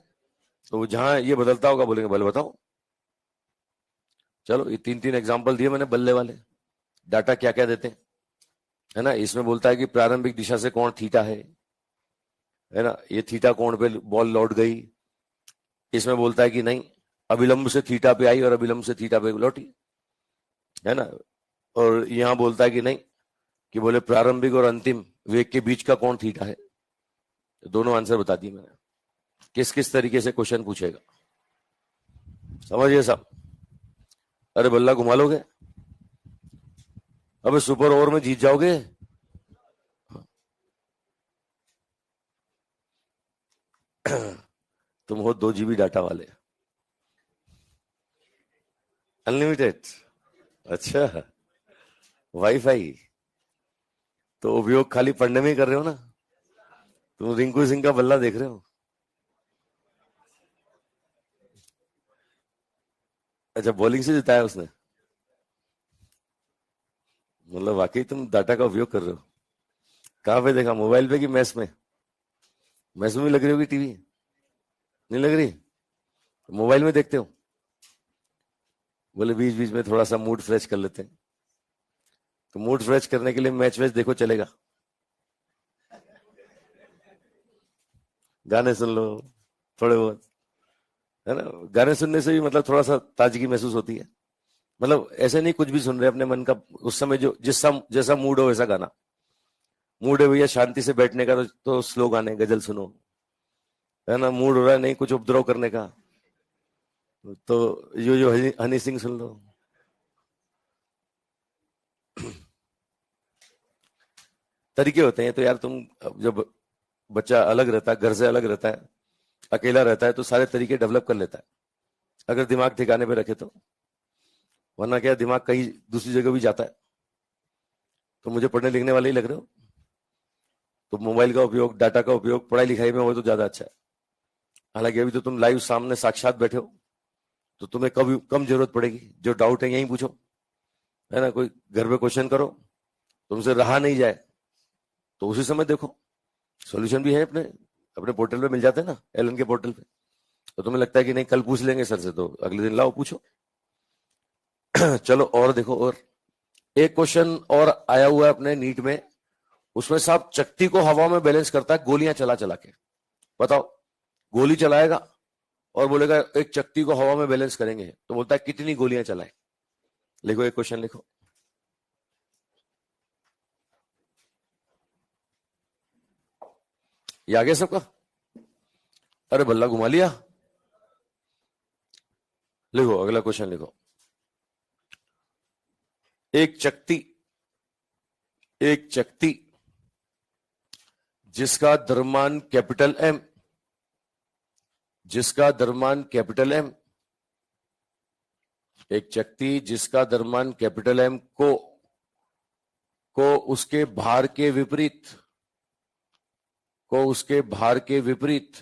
तो जहां ये बदलता होगा बोलेंगे बल बताओ। चलो, ये तीन तीन एग्जाम्पल दिए मैंने बल्ले वाले। डाटा क्या क्या देते हैं, है ना। इसमें बोलता है कि प्रारंभिक दिशा से कोण थीटा है ना। ये थीटा कोण पे बॉल लौट गई। इसमें बोलता है कि नहीं, अभिलंब से थीटा पे आई और अभिलंब से थीटा पे लौटी, है ना। और यहां बोलता है कि नहीं, कि बोले प्रारंभिक और अंतिम वेग के बीच का कोण थीटा है। दोनों आंसर बता दिए मैंने। किस किस तरीके से क्वेश्चन पूछेगा, समझिए सब। अरे बल्ला घुमा लोगे, अबे सुपर ओवर में जीत जाओगे। तुम हो 2 GB डाटा वाले, अनलिमिटेड। अच्छा, वाईफाई तो उपयोग खाली पढ़ने में ही कर रहे हो ना। तुम रिंकू सिंह का बल्ला देख रहे हो। अच्छा, बॉलिंग से जिताया उसने, मतलब वाकई तुम डाटा का उपयोग कर रहे हो। कहां पे देखा, मोबाइल पे कि मैस में? मैस में भी लग रही होगी टीवी, नहीं लग रही? मोबाइल में देखते हो? बोले बीच बीच में थोड़ा सा मूड फ्रेश कर लेते हैं। तो मूड फ्रेश करने के लिए मैच वैच देखो, चलेगा। गाने सुन लो थोड़े बहुत, है ना। गाने सुनने से भी मतलब थोड़ा सा ताजगी महसूस होती है। मतलब ऐसे नहीं कुछ भी सुन रहे अपने मन का, उस समय जो जैसा मूड हो वैसा गाना। मूड है भैया शांति से बैठने का, तो स्लो गाने गजल सुनो, है ना। मूड हो रहा है नहीं कुछ उपद्रव करने का, तो जो हनी सिंह सुन लो। तरीके होते हैं। तो यार तुम, जब बच्चा अलग रहता है, घर से अलग रहता है, अकेला रहता है, तो सारे तरीके डेवलप कर लेता है, अगर दिमाग ठिकाने पे रखे तो। वरना क्या, दिमाग कहीं दूसरी जगह भी जाता है। तो मुझे पढ़ने लिखने वाले ही लग रहे हो। तो मोबाइल का उपयोग, डाटा का उपयोग पढ़ाई लिखाई में हो तो ज्यादा अच्छा है। हालांकि अभी तो तुम लाइव सामने साक्षात बैठे हो, तो तुम्हें कभी कम जरूरत पड़ेगी। जो डाउट है यहीं पूछो, है ना। कोई घर पे क्वेश्चन करो, तुमसे रहा नहीं जाए, तो उसी समय देखो। सॉल्यूशन भी है अपने अपने पोर्टल पे मिल जाते हैं ना, एलन के पोर्टल पे। तो तुम्हें लगता है कि नहीं कल पूछ लेंगे सर से, तो अगले दिन लाओ पूछो। चलो और देखो, और एक क्वेश्चन और आया हुआ है अपने नीट में। उसमें साहब चकती को हवा में बैलेंस करता है गोलियां चला चला के। बताओ, गोली चलाएगा और बोलेगा एक चकती को हवा में बैलेंस करेंगे, तो बोलता है कितनी गोलियां चलाए। लिखो, एक क्वेश्चन लिखो। ये आ गया सबका? अरे बल्ला घुमा लिया। लिखो, अगला क्वेश्चन लिखो। एक चकती, एक चकती जिसका द्रव्यमान कैपिटल एम, जिसका द्रव्यमान कैपिटल एम, एक चकती जिसका द्रव्यमान कैपिटल एम को उसके भार के विपरीत, को उसके भार के विपरीत,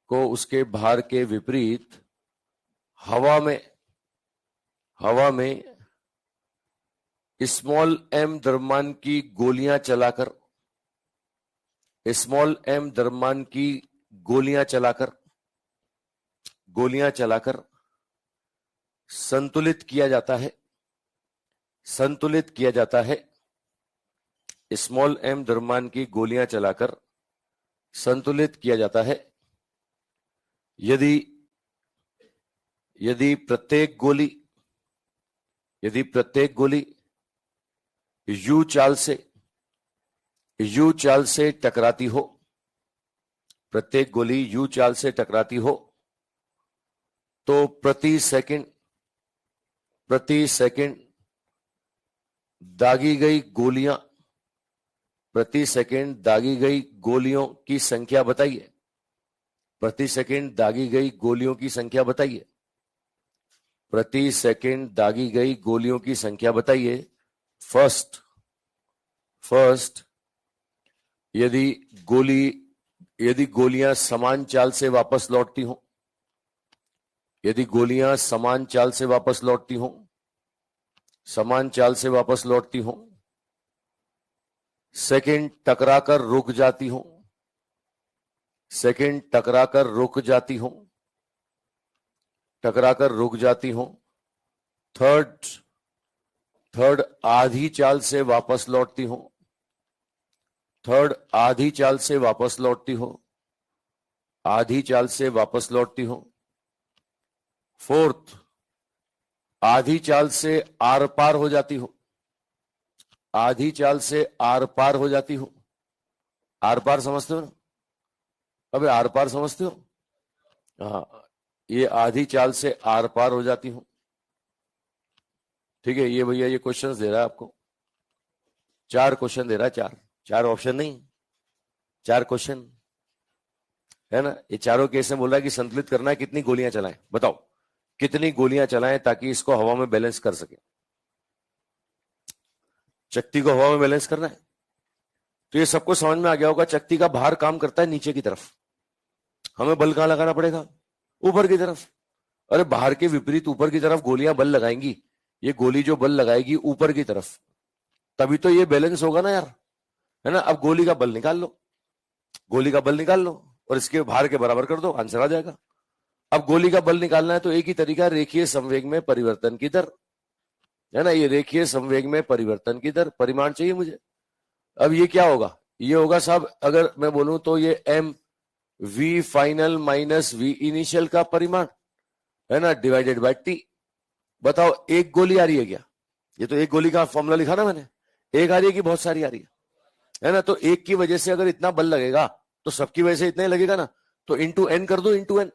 को उसके भार के विपरीत हवा में, हवा में स्मॉल एम द्रव्यमान की गोलियां चलाकर, स्मॉल एम द्रव्यमान की गोलियां चलाकर, गोलियां चलाकर संतुलित किया जाता है, संतुलित किया जाता है। स्मॉल एम द्रव्यमान की गोलियां चलाकर संतुलित किया जाता है। यदि यदि प्रत्येक गोली, यदि प्रत्येक गोली यू चाल से, यू चाल से टकराती हो, प्रत्येक गोली यू चाल से टकराती हो, तो प्रति सेकंड, प्रति सेकंड दागी गई गोलियां, प्रति सेकंड दागी गई गोलियों की संख्या बताइए। प्रति सेकंड दागी गई गोलियों की संख्या बताइए। प्रति सेकंड दागी गई गोलियों की संख्या बताइए। फर्स्ट, फर्स्ट, यदि गोली यदि गोलियां समान चाल से वापस लौटती हो, यदि गोलियां समान चाल से वापस लौटती हो, समान चाल से वापस लौटती हो, सेकंड टकराकर रुक जाती हो, सेकंड टकराकर रुक जाती हो, टकराकर रुक जाती हो, थर्ड थर्ड आधी चाल से वापस लौटती हो, थर्ड आधी चाल से वापस लौटती हो, आधी चाल से वापस लौटती हो, फोर्थ आधी चाल से आर पार हो जाती हो, आधी चाल से आर पार हो जाती हो। आर पार समझते हो ना? अबे आर पार समझते हो? हाँ, ये आधी चाल से आर पार हो जाती हूं। ठीक है, ये भैया ये क्वेश्चंस दे रहा है आपको, 4 क्वेश्चन दे रहा है, 4 ऑप्शन नहीं, 4 क्वेश्चन है ना। ये चारों केस में बोल रहा है कि संतुलित करना है, कितनी गोलियां चलाएं बताओ, कितनी गोलियां चलाएं ताकि इसको हवा में बैलेंस कर सके। चकती को हवा में बैलेंस करना है, तो ये सबको समझ में आ गया होगा। चकती का भार काम करता है नीचे की तरफ, हमें बल कहां लगाना पड़ेगा? ऊपर की तरफ। अरे बाहर के विपरीत ऊपर की तरफ गोलियां बल लगाएंगी, ये गोली जो बल लगाएगी ऊपर की तरफ, तभी तो ये बैलेंस होगा ना यार, है ना। अब गोली का बल निकाल लो, गोली का बल निकाल लो और इसके भार के बराबर कर दो, आंसर आ जाएगा। अब गोली का बल निकालना है तो एक ही तरीका, रेखीय संवेग में परिवर्तन की दर, है ना। ये रेखीय संवेग में परिवर्तन की दर परिमाण चाहिए मुझे। अब ये क्या होगा? ये होगा साहब, अगर मैं बोलूं तो ये M V final minus V initial का परिमाण, है ना, डिवाइडेड बाय टी। बताओ एक गोली आ रही है क्या? ये तो एक गोली का फॉर्मूला लिखा ना मैंने, एक आ रही है कि बहुत सारी आ रही है ना। तो एक की वजह से अगर इतना बल लगेगा तो सबकी वजह से इतना ही लगेगा ना, तो इंटू एन कर दो, इंटू एन।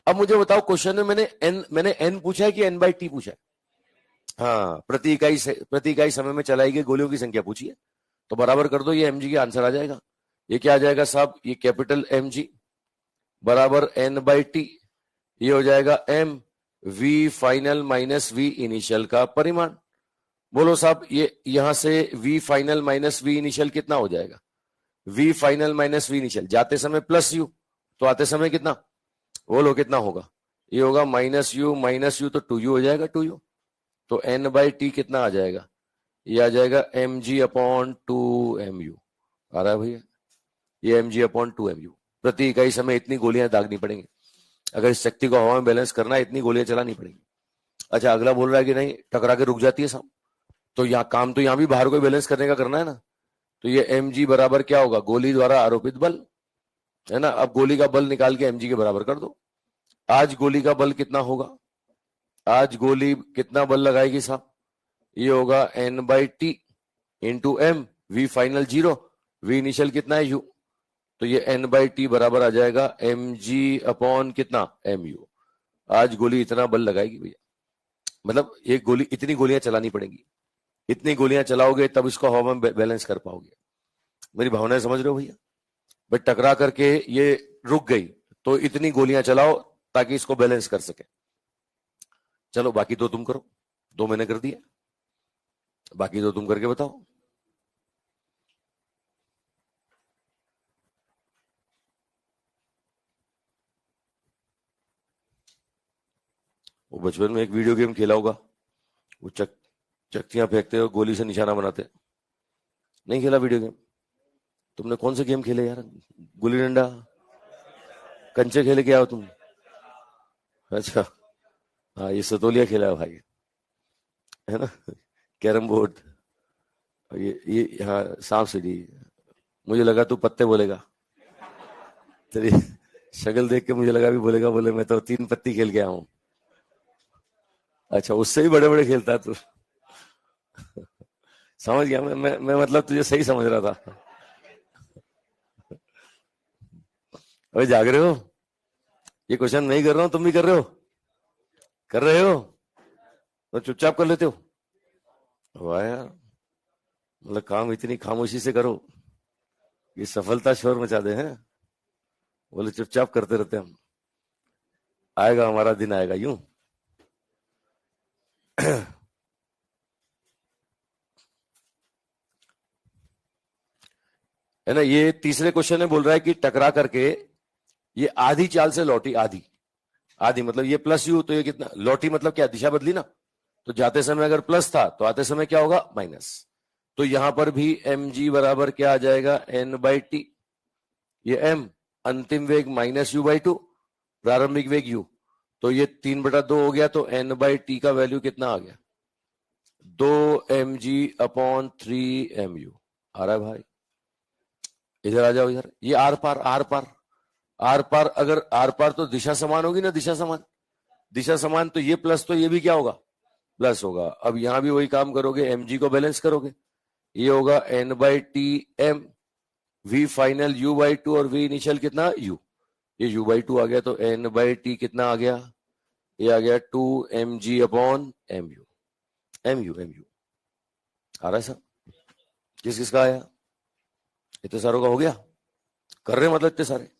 अब मुझे बताओ क्वेश्चन में मैंने एन पूछा है कि एन बाई टी पूछा है? हाँ, प्रति इकाई समय में चलाई गई गोलियों की संख्या पूछी है, तो बराबर कर दो, ये एमजी का आंसर आ जाएगा। ये क्या आ जाएगा साहब? ये कैपिटल एम जी बराबर एन बाई टी, ये हो जाएगा M V final minus V initial का परिमाण। बोलो साहब, ये यहां से V final minus V initial कितना हो जाएगा? V final minus V initial, जाते समय प्लस यू, तो आते समय कितना? बोलो कितना होगा? ये होगा माइनस यू तो 2u हो जाएगा, 2u। तो एन बाई टी कितना आ जाएगा? ये आ जाएगा एम जी अपॉन 2mu। आ रहा है भैया? ये एम जी अपॉन 2mu। प्रति इकाई समय इतनी गोलियां दागनी पड़ेंगी, अगर इस शक्ति को हवा में बैलेंस करना है, इतनी गोलियां चलानी पड़ेंगी। अच्छा, अगला बोल रहा है कि नहीं, टकरा के रुक जाती है साहब, तो यहाँ काम तो यहां भी बाहर को बैलेंस करने का करना है ना। तो ये एम जी बराबर क्या होगा? गोली द्वारा आरोपित बल, है ना। अब गोली का बल निकाल के एम जी के बराबर कर दो। आज गोली का बल कितना होगा? आज गोली कितना बल लगाएगी साहब? ये होगा N by T into M, V final 0, V initial कितना है? यू। तो ये एन बाई टी बराबर आ जाएगा एम जी अपॉन कितना? M U. आज गोली इतना बल लगाएगी भैया, मतलब एक गोली, इतनी गोलियां चलानी पड़ेंगी, इतनी गोलियां चलाओगे तब इसको हवा में बैलेंस कर पाओगे। मेरी भावनाएं समझ रहे हो भैया? भाई टकरा करके ये रुक गई, तो इतनी गोलियां चलाओ ताकि इसको बैलेंस कर सके। चलो बाकी दो तुम करो, 2 मैंने कर दिए, बाकी दो तुम करके बताओ। वो बचपन में एक वीडियो गेम खेला होगा, वो चकतियां फेंकते हो, गोली से निशाना बनाते, नहीं खेला वीडियो गेम? तुमने कौन से गेम खेले यार? गुल्ली डंडा, कंचे खेले क्या हो तुम? अच्छा, हाँ, ये सतोलिया खेला है भाई, है ना, कैरम बोर्ड, ये हाँ, सांप सीढ़ी। मुझे लगा तू पत्ते बोलेगा, तेरी शक्ल देख के मुझे लगा भी बोलेगा, बोले मैं तो 3 पत्ती खेल के आया हूं। अच्छा, उससे भी बड़े बड़े खेलता है तू? समझ गया मैं मतलब तुझे सही समझ रहा था। अरे जाग रहे हो? ये क्वेश्चन नहीं कर रहा हूं, तुम भी कर रहे हो? कर रहे हो तो चुपचाप कर लेते हो? वाह यार, मतलब काम इतनी खामोशी से करो कि सफलता शोर मचा दे हैं। बोले चुपचाप करते रहते हम, आएगा हमारा दिन आएगा यूं। है ना। ये तीसरे क्वेश्चन में बोल रहा है कि टकरा करके ये आधी चाल से लौटी, आधी आधी मतलब ये प्लस यू, तो ये कितना लौटी, मतलब क्या दिशा बदली ना। तो जाते समय अगर प्लस था तो आते समय क्या होगा, माइनस। तो यहां पर भी एम जी बराबर क्या आ जाएगा, एन बाई टी। ये एम अंतिम वेग माइनस यू बाई टू, प्रारंभिक वेग यू। तो ये 3/2 हो गया, तो एन बाई टी का वैल्यू कितना आ गया, 2mg/3mu आ रहा है भाई। इधर आ जाओ, इधर ये आर पार, आर पार, आर पार, अगर आर पार तो दिशा समान होगी ना, दिशा समान, दिशा समान, तो ये प्लस तो ये भी क्या होगा, प्लस होगा। अब यहां भी वही काम करोगे, एम जी को बैलेंस करोगे, ये होगा N by T M, V final U by two, और वी इनिशियल कितना यू, ये यू बाई टू आ गया, तो एन बाई टी कितना आ गया, ये आ गया 2mg/mu, एम यू आ रहा है सर। किस किसका आया, इतने सारों का हो गया, कर रहे मतलब इतने सारे।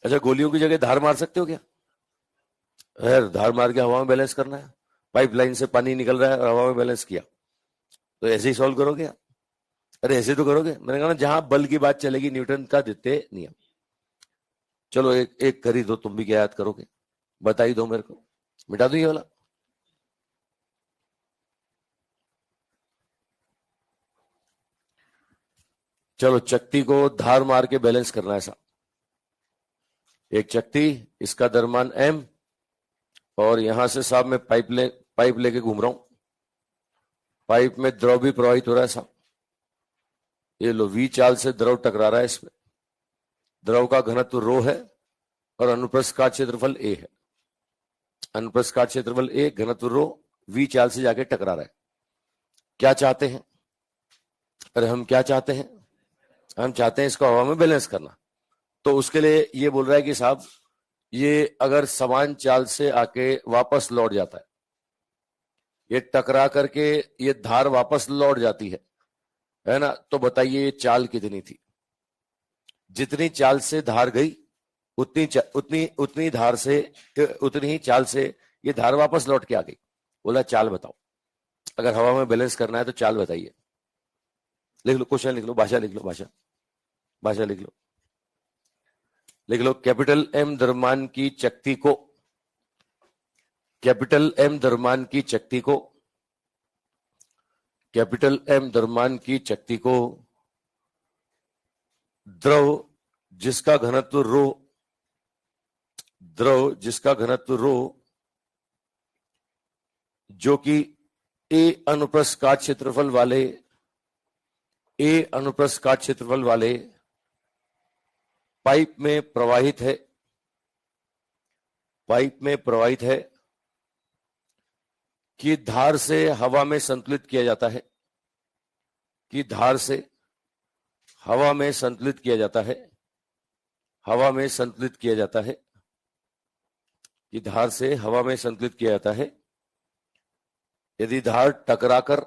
अच्छा, गोलियों की जगह धार मार सकते हो क्या, यार धार मार के हवा में बैलेंस करना है, पाइपलाइन से पानी निकल रहा है और हवा में बैलेंस किया, तो ऐसे ही सॉल्व करोगे। अरे ऐसे तो करोगे, मैंने कहा ना जहां बल की बात चलेगी, न्यूटन का द्वितीय नियम। चलो एक एक कर ही दो, तुम भी क्या याद करोगे, बता ही दो मेरे को, मिटा दो ये वाला। चलो चक्ति को धार मार के बैलेंस करना है ऐसा, एक चक्ति, इसका द्रव्यमान m, और यहां से साहब मैं पाइप लेके घूम रहा हूं, पाइप में द्रव भी प्रवाहित हो रहा है साहब, ये लो v चाल से द्रव टकरा रहा है इसमें, द्रव का घनत्व रो है और अनुप्रस्थ का क्षेत्रफल a है, अनुप्रस्थ का क्षेत्रफल a, घनत्व रो, v चाल से जाके टकरा रहा है। क्या चाहते हैं, अरे हम क्या चाहते हैं, हम चाहते हैं इसको हवा में बैलेंस करना। तो उसके लिए ये बोल रहा है कि साहब ये अगर समान चाल से आके वापस लौट जाता है, ये टकरा करके ये धार वापस लौट जाती है ना, तो बताइए ये चाल कितनी थी, जितनी चाल से धार गई उतनी धार से, उतनी ही चाल से ये धार वापस लौट के आ गई। बोला चाल बताओ, अगर हवा में बैलेंस करना है तो चाल बताइए। लिख लो क्वेश्चन, लिख लो, भाषा लिख लो, भाषा लिख लो, लिख लो। कैपिटल एम द्रव्यमान की चक्ति को, कैपिटल एम द्रव्यमान की चक्ति को, कैपिटल एम द्रव्यमान की चक्ति को द्रव जिसका घनत्व रो, द्रव जिसका घनत्व रो, जो कि ए अनुप्रस्थ काट क्षेत्रफल वाले, ए अनुप्रस्थ काट क्षेत्रफल वाले पाइप में प्रवाहित है, पाइप में प्रवाहित है, कि धार से हवा में संतुलित किया जाता है, कि धार से हवा में संतुलित किया जाता है, हवा में संतुलित किया जाता है, कि धार से हवा में संतुलित किया जाता है। यदि धार टकराकर,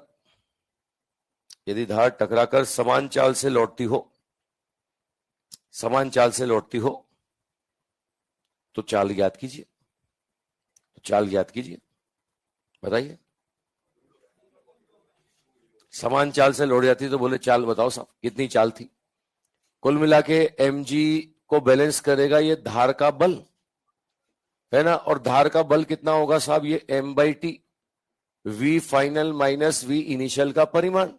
यदि धार टकराकर समान चाल से लौटती हो, समान चाल से लौटती हो, तो चाल ज्ञात कीजिए, तो चाल ज्ञात कीजिए, बताइए। समान चाल से लौट जाती तो बोले चाल बताओ साहब कितनी चाल थी। कुल मिला के एम जी को बैलेंस करेगा ये धार का बल, है ना, और धार का बल कितना होगा साहब, ये M by T, V final minus V initial का परिमाण।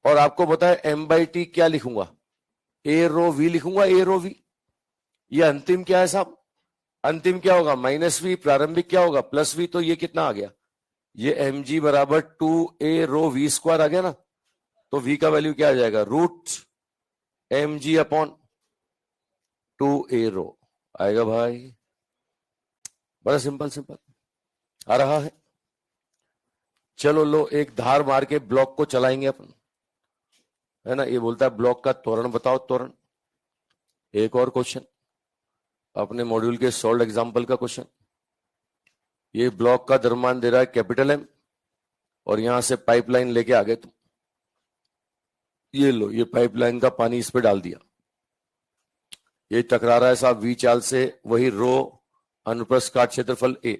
और आपको पता है एम बाई टी क्या लिखूंगा, ए रो वी लिखूंगा, ए रो वी। ये अंतिम क्या है साहब, अंतिम क्या होगा, माइनस वी, प्रारंभिक क्या होगा प्लस वी, तो ये कितना आ गया, ये एम जी बराबर 2a रो वी स्क्वायर आ गया ना। तो v का वैल्यू क्या आ जाएगा, √mg/2a रो आएगा भाई, बड़ा सिंपल सिंपल आ रहा है। चलो लो एक धार मार के ब्लॉक को चलाएंगे अपन, है ना। ये बोलता है ब्लॉक का त्वरण बताओ, त्वरण। एक और क्वेश्चन अपने मॉड्यूल के सॉल्व एग्जाम्पल का क्वेश्चन। ये ब्लॉक का द्रव्यमान दे रहा है कैपिटल एम, और यहां से पाइपलाइन लेके आ गए तुम, ये लो ये पाइपलाइन का पानी इस पे डाल दिया, ये टकरा रहा है साहब वी चाल से, वही रो अनुप्रस्थ काट क्षेत्रफल ए,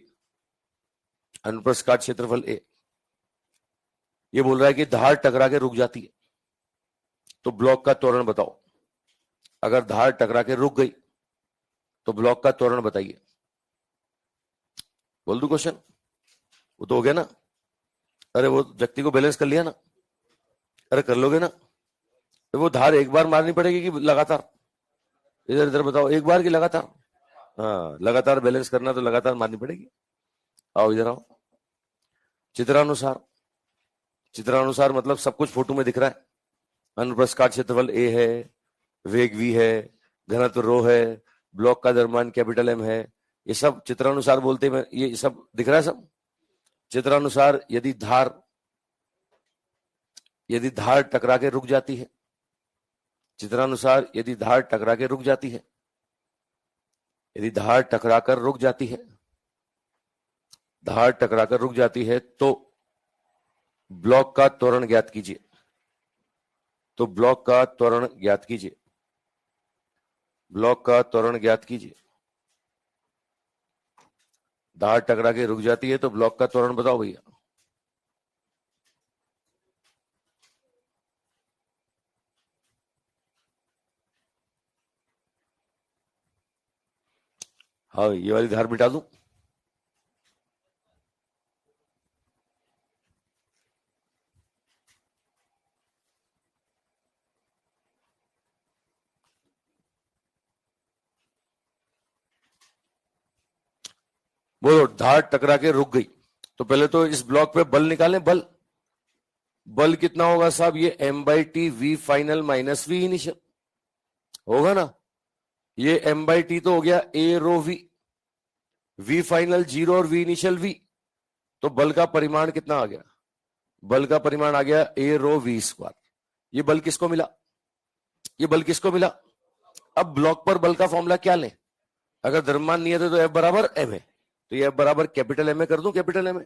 अनुप्रस्थ काट क्षेत्रफल ए। ये बोल रहा है कि धार टकरा के रुक जाती है, तो ब्लॉक का त्वरण बताओ। अगर धार टकरा के रुक गई तो ब्लॉक का त्वरण बताइए। बोल दूं क्वेश्चन? वो तो हो गया ना। अरे वो व्यक्ति को बैलेंस कर लिया ना। अरे कर लोगे ना। तो वो धार एक बार मारनी पड़ेगी कि लगातार? इधर इधर बताओ, एक बार की लगातार? हाँ, लगातार बैलेंस करना तो लगातार मारनी पड़ेगी। आओ इधर आओ। चित्रानुसार, चित्रानुसार मतलब सब कुछ फोटो में दिख रहा है। अनुप्रस्थ काट क्षेत्रफल ए है, वेग वी है, घनत्व रो है, ब्लॉक का द्रव्यमान कैपिटल एम है। ये सब चित्रानुसार बोलते हैं, ये सब दिख रहा है सब। चित्रानुसार यदि धार टकरा के रुक जाती है, चित्रानुसार यदि धार टकरा के रुक जाती है, यदि धार टकरा कर रुक जाती है, धार टकरा कर रुक जाती है तो ब्लॉक का त्वरण ज्ञात कीजिए। तो ब्लॉक का त्वरण ज्ञात कीजिए, ब्लॉक का त्वरण ज्ञात कीजिए। धार टकरा के रुक जाती है तो ब्लॉक का त्वरण बताओ भैया। हाँ, ये वाली धार मिटा दूं? बोलो, धार टकरा के रुक गई तो पहले तो इस ब्लॉक पे बल निकालें। बल कितना होगा साहब? ये m/t v final minus v initial होगा ना। ये m/t तो हो गया a रो v फाइनल 0 और v इनिशियल v। तो बल का परिमाण कितना आ गया? बल का परिमाण आ गया a रो v स्क्वायर। ये बल किसको मिला? ये बल किसको मिला? अब ब्लॉक पर बल का फॉर्मूला क्या लें? अगर द्रव्यमान नियत है तो F बराबर m है, तो ये F बराबर कैपिटल M में कर दूं, कैपिटल M में।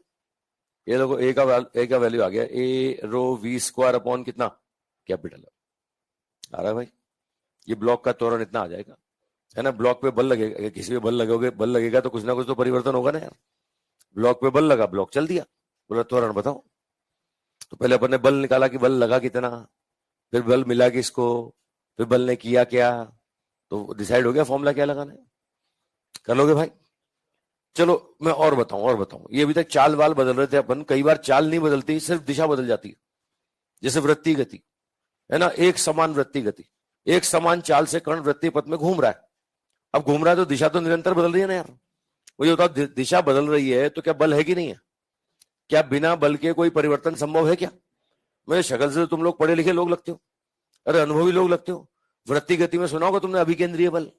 ये देखो ए का वैल्यू आ गया ए रो वी स्क्वायर अपॉन कितना? Capital M। आ रहा है भाई? ये ब्लॉक का त्वरण इतना आ जाएगा, है ना। ब्लॉक पे बल लगेगा, किसी पे बल लगेगा तो कुछ ना कुछ तो परिवर्तन होगा ना यार। ब्लॉक पे बल लगा, ब्लॉक चल दिया, बोला त्वरण बताओ। तो पहले अपन ने बल निकाला कि बल लगा कितना, फिर बल मिला किसको, फिर बल ने किया क्या, तो डिसाइड हो गया फॉर्मूला क्या लगाना है। कर लोगे भाई? चलो मैं और बताऊं। ये अभी तक चाल वाल बदल रहे थे अपन। कई बार चाल नहीं बदलती, सिर्फ दिशा बदल जाती है। जैसे वृत्तीय गति, है ना, एक समान वृत्तीय गति, एक समान चाल से कण वृत्तीय पथ में घूम रहा है। अब घूम रहा है तो दिशा तो निरंतर बदल रही है ना यार। वो ये बताओ, दिशा बदल रही है तो क्या बल है कि नहीं है? क्या बिना बल के कोई परिवर्तन संभव है क्या? मेरे शक्ल से तुम लोग पढ़े लिखे लोग लगते हो, अरे अनुभवी लोग लगते हो। वृत्तीय गति में सुना होगा तुमने अभिकेंद्रीय बल।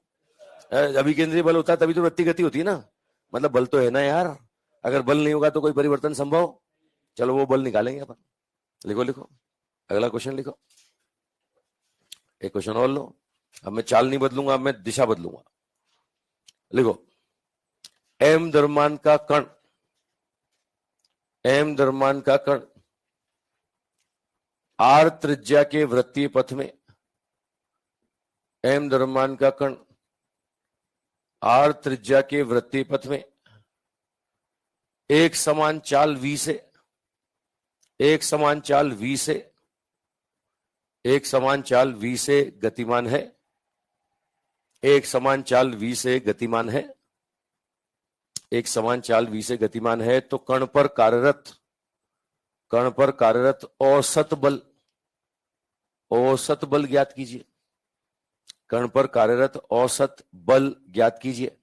अभिकेंद्रीय बल होता है तभी तो वृत्तीय गति होती है ना। मतलब बल तो है ना यार। अगर बल नहीं होगा तो कोई परिवर्तन संभव? चलो वो बल निकालेंगे अपन। लिखो लिखो, अगला क्वेश्चन लिखो। एक क्वेश्चन और लो। अब मैं चाल नहीं बदलूंगा, अब मैं दिशा बदलूंगा। लिखो, एम द्रव्यमान का कण, एम द्रव्यमान का कण आर त्रिज्या के वृत्तीय पथ में, एम द्रव्यमान का कण आर त्रिज्या के वृत्तीय पथ में एक समान चाल v से, एक समान चाल v से, एक समान चाल v से गतिमान है, एक समान चाल v से गतिमान है, एक समान चाल v से गतिमान है। तो कण पर कार्यरत औसत बल ज्ञात कीजिए। कण पर कार्यरत औसत बल ज्ञात कीजिए,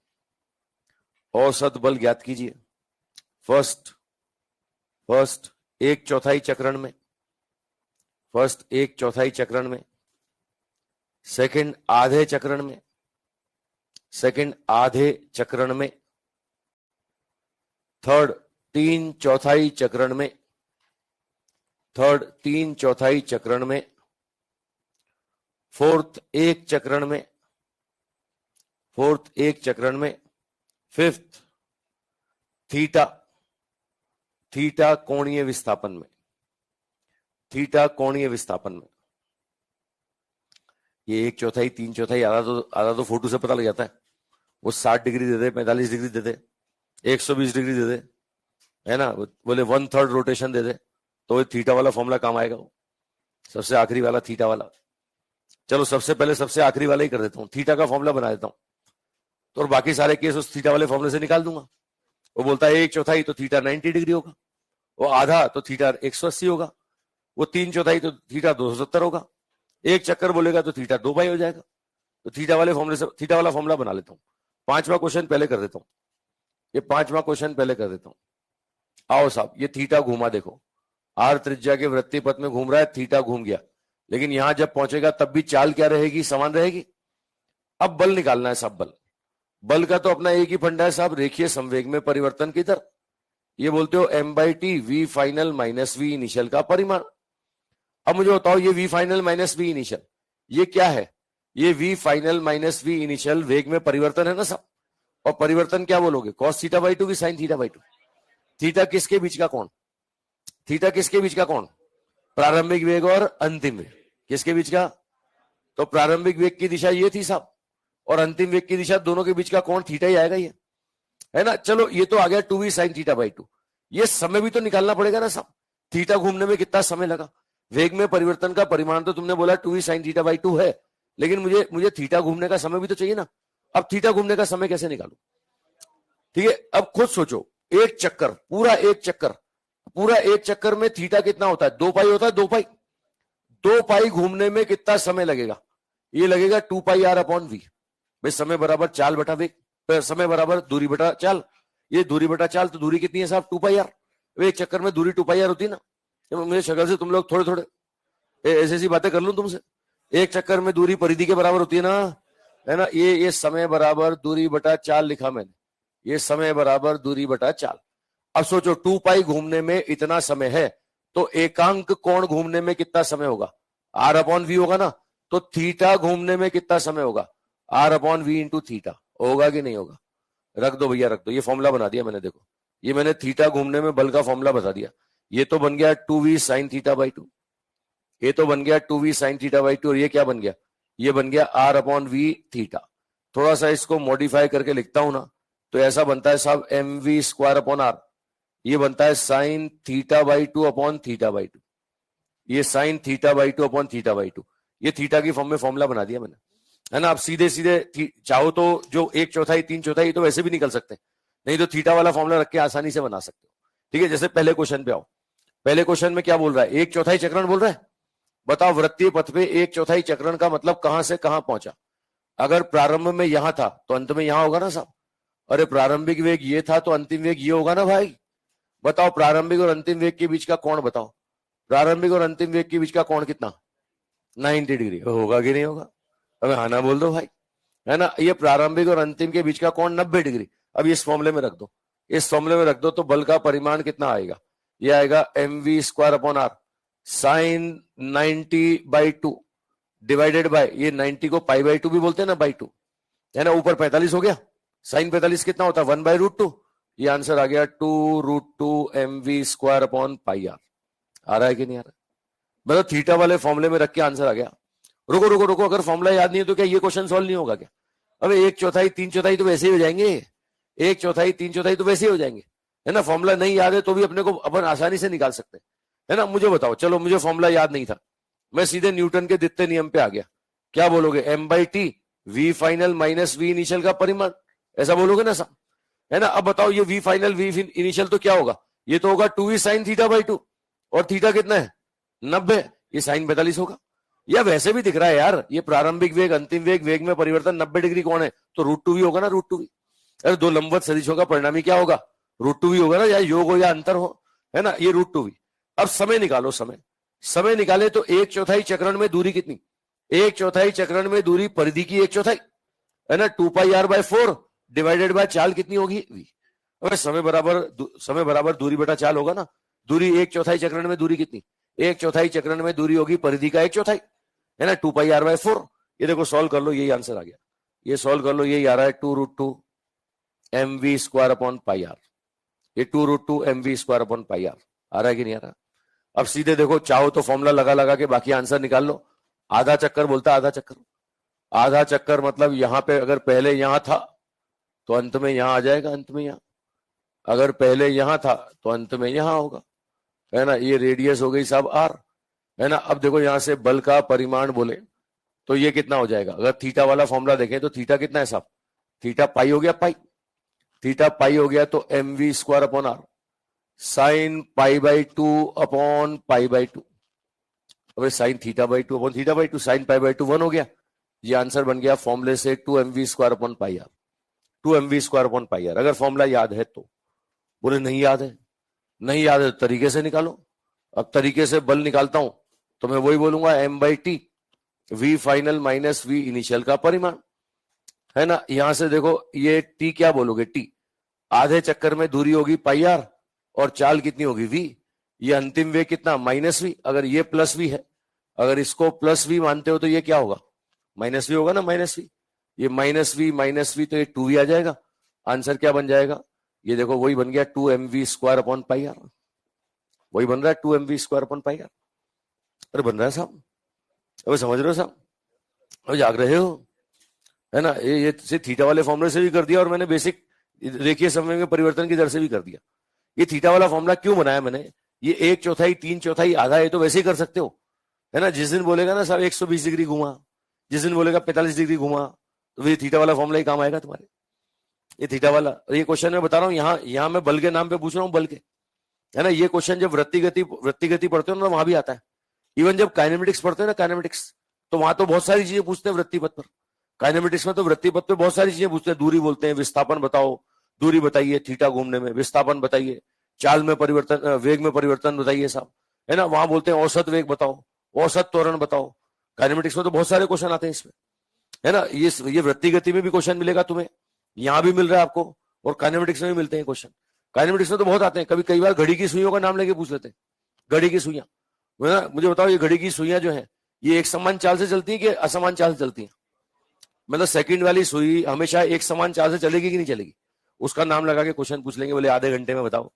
औसत बल ज्ञात कीजिए। फर्स्ट एक चौथाई चक्रण में, फर्स्ट एक चौथाई चक्रण में, सेकंड आधे चक्रण में, सेकंड आधे चक्रण में, थर्ड तीन चौथाई चक्रण में, थर्ड तीन चौथाई चक्रण में, फोर्थ एक चक्रण में, फोर्थ एक चक्रण में, फिफ्थ थीटा कोणीय विस्थापन में, थीटा कोणीय विस्थापन में। ये एक चौथाई तीन चौथाई आधा तो फोटो से पता लग जाता है। वो 60 डिग्री दे दे, 45 डिग्री दे दे, 120 डिग्री दे दे, है ना, बोले 1/3 रोटेशन दे दे, तो थीटा वाला फॉर्मूला काम आएगा। वो सबसे आखिरी वाला थीटा वाला, चलो सबसे पहले सबसे आखिरी वाला ही कर देता हूं, थीटा का फॉर्मूला बना देता हूं, तो और बाकी सारे केस उस थीटा वाले फॉर्मूले से निकाल दूंगा। वो बोलता है 1/4 तो थीटा 90 डिग्री होगा, वो आधा तो थीटा 180 होगा, वो 3/4 तो थीटा 270 होगा, एक चक्कर बोलेगा तो थीटा 2 पाई हो जाएगा। तो थीटा वाले फॉर्मूले से थीटा वाला फॉर्मूला बना लेता हूं। पांचवा क्वेश्चन पहले कर देता हूं, ये पांचवा क्वेश्चन पहले कर देता हूं। आओ साहब, ये थीटा घूमा, देखो आर त्रिज्या के वृत्तीय पथ में घूम रहा है, थीटा घूम गया, लेकिन यहां जब पहुंचेगा तब भी चाल क्या रहेगी, समान रहेगी। अब बल निकालना है साहब। बल का तो अपना एक ही फंडा है साहब, रेखीय संवेग में परिवर्तन की दर। ये बोलते हो m/t v final minus v initial का परिमाण। अब मुझे बताओ ये v final minus v initial ये क्या है? ये v final minus v initial वेग में परिवर्तन है ना साहब। और परिवर्तन क्या बोलोगे, cos थीटा/2 की sin थीटा/2। थीटा किसके बीच का कोण? थीटा किसके बीच का कोण? प्रारंभिक वेग और अंतिम वेग। किसके बीच का? तो प्रारंभिक वेग की दिशा ये थी साहब, और अंतिम वेग की दिशा, दोनों के बीच का कोण थीटा ही आएगा, ये है ना। चलो ये तो आ गया 2v sin थीटा/2। ये समय भी तो निकालना पड़ेगा ना साहब। थीटा घूमने में कितना समय लगा? वेग में परिवर्तन का परिमाण तो तुमने बोला 2v sin थीटा/2 है, लेकिन मुझे थीटा घूमने का समय भी तो चाहिए ना। अब थीटा घूमने का समय कैसे निकालू? ठीक है, अब खुद सोचो, एक चक्कर, पूरा एक चक्कर में थीटा कितना होता है? 2 पाई होता है, 2 पाई। 2 पाई घूमने में कितना समय लगेगा? ये लगेगा 2 पाई r अपॉन v। भाई समय बराबर चाल बटा वेग, समय बराबर दूरी बटा चाल। ये दूरी बटा चाल, तो दूरी कितनी है साहब? 2 पाई r। एक चक्कर में दूरी 2 पाई r होती है ना। मुझे शक्ल से तुम लोग थोड़े थोड़े ऐसी ऐसी बातें कर लूं तुमसे। एक चक्कर में दूरी परिधि के बराबर होती है ना, है ना। ये समय बराबर दूरी बटा चाल लिखा मैंने, ये समय बराबर दूरी बटा चाल। अब सोचो 2 पाई घूमने में इतना समय है, तो एकांक कोण घूमने में कितना समय होगा? r अपॉन v होगा ना। तो थीटा घूमने में कितना समय होगा? r upon v into theta. होगा कि नहीं होगा? रख दो भैया, रख दो। ये फॉर्मूला बना दिया मैंने, देखो ये मैंने थीटा घूमने में बल का फॉर्मूला बता दिया। ये तो बन गया 2v sin थीटा/2, ये तो बन गया 2v sin थीटा/2, और ये क्या बन गया? ये बन गया r अपॉन v थीटा। थोड़ा सा इसको मॉडिफाई करके लिखता हूं ना, तो ऐसा बनता है साहब mv स्क्वायर अपॉन r। ये बनता है sin थीटा/2 अपॉन थीटा/2। ये sin थीटा/2 अपॉन थीटा/2। ये थीटा की फॉर्म में फॉर्मूला बना दिया मैंने, है ना। आप सीधे सीधे चाहो तो जो 1/4 3/4 तो वैसे भी निकल सकते हैं, नहीं तो थीटा वाला फॉर्मूला रख के आसानी से बना सकते हो। ठीक है, जैसे पहले क्वेश्चन पे आओ। पहले क्वेश्चन में क्या बोल रहा है? 1/4 चक्रण बोल रहा है। बताओ वृत्तीय पथ पे 1/4 चक्रण का मतलब कहां से कहां पहुंचा? अगर प्रारंभ में यहां था तो अंत में यहां होगा ना साहब। अरे प्रारंभिक वेग ये था तो अंतिम वेग ये होगा ना भाई। बताओ प्रारंभिक और अंतिम वेग के बीच का कोण बताओ। प्रारंभिक और अंतिम वेग के बीच का कोण कितना? 90 डिग्री। होगा कि नहीं होगा? अबे हाँ ना बोल दो भाई, है ना। ये प्रारंभिक और अंतिम के बीच का कोण 90 डिग्री। अब इस फॉर्मूले में रख दो, इस फॉर्मूले में रख दो, तो बल का परिमाण कितना आएगा? ये आएगा mv square upon r sine 90/2 divided by, ये 90 को π/2 भी बोलते हैं ना, बाई 2, है ना। ऊपर 45 हो गया, साइन 45 कितना होता है? 1/√2। ये आंसर आ गया 2√2 mv स्क्वायर अपॉन πr। आ रहा है कि नहीं आ रहा? मतलब थीटा वाले फॉर्मूले में रख के आंसर आ गया। रुको रुको रुको, अगर फॉर्मूला याद नहीं है तो क्या ये क्वेश्चन सॉल्व नहीं होगा क्या? अबे 1/4 3/4 तो वैसे ही हो जाएंगे, 1/4 3/4 तो वैसे ही हो जाएंगे, है ना। फॉर्मूला नहीं याद है तो भी अपने को अपन आसानी से निकाल सकते हैं, है ना। मुझे बताओ, चलो मुझे फॉर्मूला याद नहीं था, मैं सीधे न्यूटन के द्वितीय नियम पे आ गया। क्या बोलोगे? m/t v final minus v initial का परिमाण, ऐसा बोलोगे ना साहब, है ना। अब बताओ ये v फाइनल v इनिशियल तो क्या होगा? ये तो होगा 2v sin थीटा/2, और थीटा कितना है? 90। ये sin 45 होगा। या वैसे भी दिख रहा है यार, ये प्रारंभिक वेग अंतिम वेग, वेग में परिवर्तन 90 डिग्री कौन है? तो √2v होगा ना, √2v। अरे दो लंबवत सदिशों का परिणामी क्या होगा? √2v होगा ना, या योग हो या अंतर हो, है ना। ये √2v। अब समय निकालो, समय निकाले तो 1/4 चक्रण में दूरी कितनी? 1/4 चक्रण में दूरी परिधि की 1/4, है ना। 2 पाई r/4 डिवाइडेड बाय चाल कितनी होगी? v। अरे समय बराबर दूरी बटा चाल होगा ना। दूरी 1/4 चक्रण में दूरी कितनी? 1/4 चक्रण में दूरी होगी परिधि का 1/4, है ना। 2 पाई r/4। ये देखो सॉल्व कर लो, यही आंसर आ गया। ये सॉल्व कर लो, यही आ रहा है 2√2 mv स्क्वायर अपॉन पाई r। ये 2√2 mv स्क्वायर अपॉन पाई r आ रहा है कि नहीं आ रहा? अब सीधे देखो, चाहो तो फॉर्मूला लगा लगा के बाकी आंसर निकाल लो। आधा चक्कर बोलता है, आधा चक्कर। आधा चक्कर मतलब यहां पे अगर पहले यहां था तो अंत में यहां आ जाएगा, अंत में यहां। अगर पहले यहां था तो अंत में यहां होगा, है ना। ये रेडियस हो गई साहब r, है ना। अब देखो यहां से बल का परिमाण बोले तो ये कितना हो जाएगा? अगर थीटा वाला फॉर्मूला देखें तो थीटा कितना है साहब? थीटा पाई हो गया, पाई। थीटा पाई हो गया तो M V square upon R sine pi by two upon pi by two. अब sine theta by two upon theta by two, sine pi by two 1 हो गया। ये आंसर बन गया फॉर्मूले से 2mv square upon pi R. 2mv square upon pi R. अगर फॉर्मूला याद है तो। बोले नहीं याद है, नहीं याद है तो तरीके से निकालो। अब तरीके से बल निकालता हूं तो मैं वही बोलूंगा M by T, V final minus V initial का परिमाण, है ना। यहां से देखो ये टी क्या बोलोगे? टी आधे चक्कर में दूरी होगी पाई आर और चाल कितनी होगी? वी। ये अंतिम वेग कितना? Minus V. अगर ये प्लस वी है, अगर इसको प्लस वी मानते हो तो ये क्या होगा? माइनस वी होगा ना, माइनस वी। ये माइनस वी तो ये 2v आ जाएगा। आंसर क्या बन जाएगा? ये देखो वही बन गया 2mv square upon pi are. वही बन रहा है 2mv square upon pi are. अरे बन रहा है साहब, अबे समझ रहे हो साहब? अब जाग रहे हो, है ना। ये थीटा वाले फॉर्मूले से भी कर दिया और मैंने बेसिक रेखीय संवेग में परिवर्तन की दर से भी कर दिया। ये थीटा वाला फॉर्मूला क्यों बनाया मैंने? ये 1/4, 3/4, आधा, ये तो वैसे ही कर सकते हो, है ना। जिस दिन बोलेगा ना साहब 120 डिग्री घुमा, जिस दिन बोलेगा 45 डिग्री घुमा, तो ये थीटा वाला फॉर्मूला ही काम आएगा तुम्हारे। ये थीटा वाला, और ये क्वेश्चन मैं बता रहा हूँ, यहाँ मैं बल के नाम पे पूछ रहा हूँ, बल के, है ना। ये क्वेश्चन जब वृत्ति गति पढ़ते हो ना, वहां भी आता है। इवन जब काइनेमेटिक्स पढ़ते हो ना, काइनेमेटिक्स, तो वहां तो बहुत सारी चीजें पूछते हैं वृत्ति पथ पर। काइनेमेटिक्स में तो वृत्ति पथ पे बहुत सारी चीजें पूछते हैं। दूरी बोलते हैं, विस्थापन बताओ, दूरी बताइए थीटा घूमने में, विस्थापन बताइए, चाल में परिवर्तन, वेग में परिवर्तन बताइए साहब, है ना। वहां बोलते हैं औसत वेग बताओ, औसत त्वरण बताओ। काइनेमेटिक्स में तो बहुत सारे क्वेश्चन आते हैं इसमें, है ना। ये वृत्ति गति में भी क्वेश्चन मिलेगा तुम्हें, यहां भी मिल रहा है आपको, और काइनेमेटिक्स में भी मिलते हैं क्वेश्चन। काइनेमेटिक्स में तो बहुत आते हैं। कई बार घड़ी की सुइयों का नाम लेके पूछ लेते हैं। घड़ी की सुइयां, मुझे बताओ, ये घड़ी की सुइयां जो है, ये एक समान चाल से चलती है कि असमान चाल से चलती है? मतलब सेकंड वाली सुई हमेशा एक समान चाल से चलेगी कि नहीं चलेगी? उसका नाम लगा के क्वेश्चन पूछ लेंगे, बोले आधे घंटे में बताओ।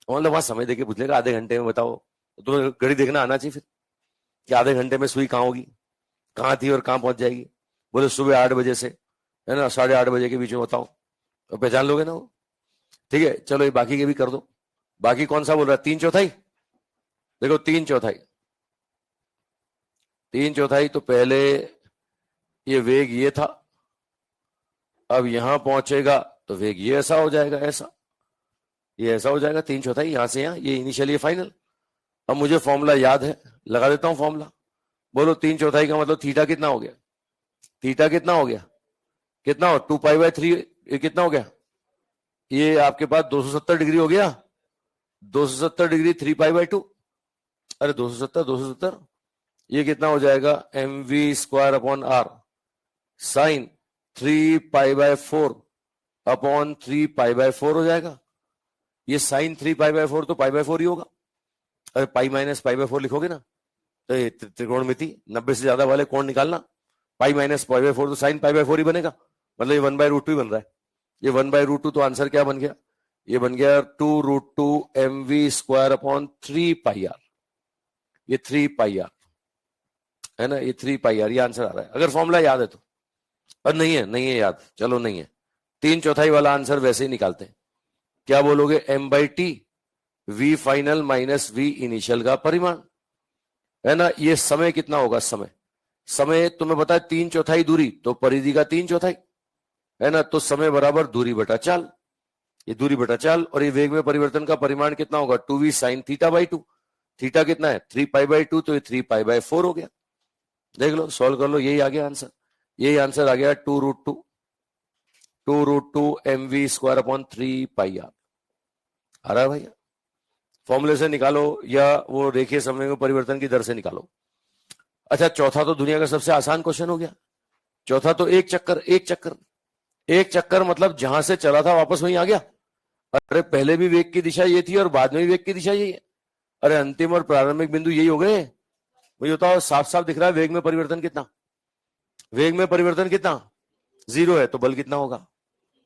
मतलब वहां समय देके पूछ लेगा, आधे घंटे में बताओ। तो तुम्हें घड़ी देखना आना चाहिए फिर, कि आधे घंटे में सुई कहाँ होगी, कहाँ थी और कहाँ पहुंच जाएगी। बोले सुबह 8 बजे से, है ना, 8:30 बजे के बीच में बताओ, तो पहचान लोगे ना वो। ठीक है, चलो ये बाकी के भी कर दो। बाकी कौन सा बोल रहा है? 3/4। देखो 3/4, 3/4 तो पहले ये वेग ये था, अब यहां पहुंचेगा तो वेग ये ऐसा हो जाएगा, ऐसा, ये ऐसा हो जाएगा 3/4 यहां से यहां, ये इनिशियल ये फाइनल। अब मुझे फॉर्मूला याद है, लगा देता हूं फॉर्मूला। बोलो 3/4 का मतलब थीटा कितना हो गया? थीटा कितना हो गया? कितना हो? 2π/3। ये कितना हो गया? ये आपके पास 270 डिग्री हो गया। 270 डिग्री 3π/2। अरे 270, ये कितना हो जाएगा? mv square upon R sine 3π/4 upon 3π/4 हो जाएगा। ये साइन 3π/4 तो π/4 ही होगा। अरे पाई माइनस π/4 लिखोगे ना, तो ये त्रिकोणमिति 90 से ज्यादा वाले कोण निकालना, पाई माइनस π/4 तो साइन π/4 ही बनेगा। मतलब ये 1/√2 ही बन रहा है। ये 1/√2 तो आंसर क्या बन गया? ये बन गया 2√2 mv स्क्वायर अपॉन 3πr। ये 3πr है ना, ये 3πr, ये आंसर आ रहा है अगर फॉर्मूला याद है तो। और नहीं है याद, चलो नहीं है, 3/4 वाला आंसर वैसे ही निकालते हैं। क्या बोलोगे? m/t v final minus v initial का परिमाण, है ना। ये समय कितना होगा? समय तुम्हें पता है 3/4 दूरी तो परिधि का 3/4, है ना। तो समय बराबर दूरी बटा चाल, ये दूरी बटा चाल, और ये वेग में परिवर्तन का परिमाण कितना होगा? 2v sign थीटा/2। थीटा कितना है? 3π/2, तो ये 3π/4 हो गया। देख लो, सॉल्व कर लो, यही आ गया आंसर। यही आंसर आ गया 2√2 mv स्क्वायर अपॉन 3πr। आ रहा है भैया? फॉर्मूले से निकालो या वो रेखीय संवेग में परिवर्तन की दर से निकालो। अच्छा, चौथा तो दुनिया का सबसे आसान क्वेश्चन हो गया। चौथा तो एक चक्कर मतलब जहां से चला था वापस वहीं आ गया। अरे पहले भी वेग की दिशा ये थी और बाद में भी वेग की दिशा यही है। अरे अंतिम और प्रारंभिक बिंदु यही हो गए। मुझे बताओ, साफ साफ दिख रहा है वेग में परिवर्तन कितना? वेग में परिवर्तन कितना? 0 है, तो बल कितना होगा?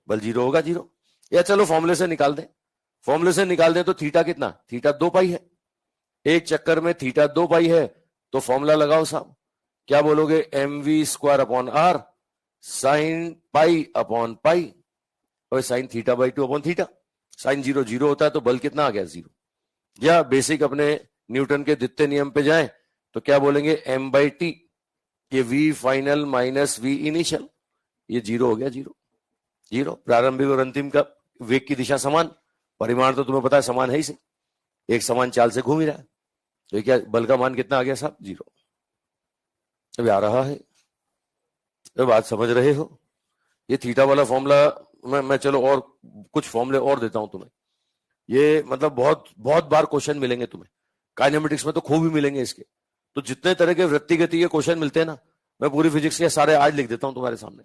बल 0 होगा, 0। या चलो फॉर्मूले से निकाल दें, तो थीटा कितना? थीटा 2π है। एक चक्कर में थीटा 2π है, तो फॉर्मूला लगाओ साहब। क्या बोलोगे? mv square upon R sine pi upon pi, और sine theta upon theta. Sine 0 0 होता है, तो बल कितना आ गया? 0। या बेसिक अपने न्यूटन के द्वितीय नियम पे जाएं तो क्या बोलेंगे? m/t ये v final minus v initial, ये जीरो हो गया, जीरो जीरो। प्रारंभिक और अंतिम का वेग की दिशा समान, परिमाण तो तुम्हें पता है समान है ही सही, एक समान चाल से घूम ही रहा है, तो क्या बल का मान कितना आ गया साहब, जीरो। अभी आ रहा है, तो बात समझ रहे हो। ये थीटा वाला फॉर्मूला मैं चलो और कुछ फॉर्मूले और देता हूं तुम्हें, ये मतलब बहुत बहुत बार क्वेश्चन मिलेंगे तुम्हें, काइनेमेटिक्स में तो खूब ही मिलेंगे इसके। तो जितने तरह के वृत्ति गति के क्वेश्चन मिलते हैं ना, मैं पूरी फिजिक्स के सारे आज लिख देता हूं तुम्हारे सामने।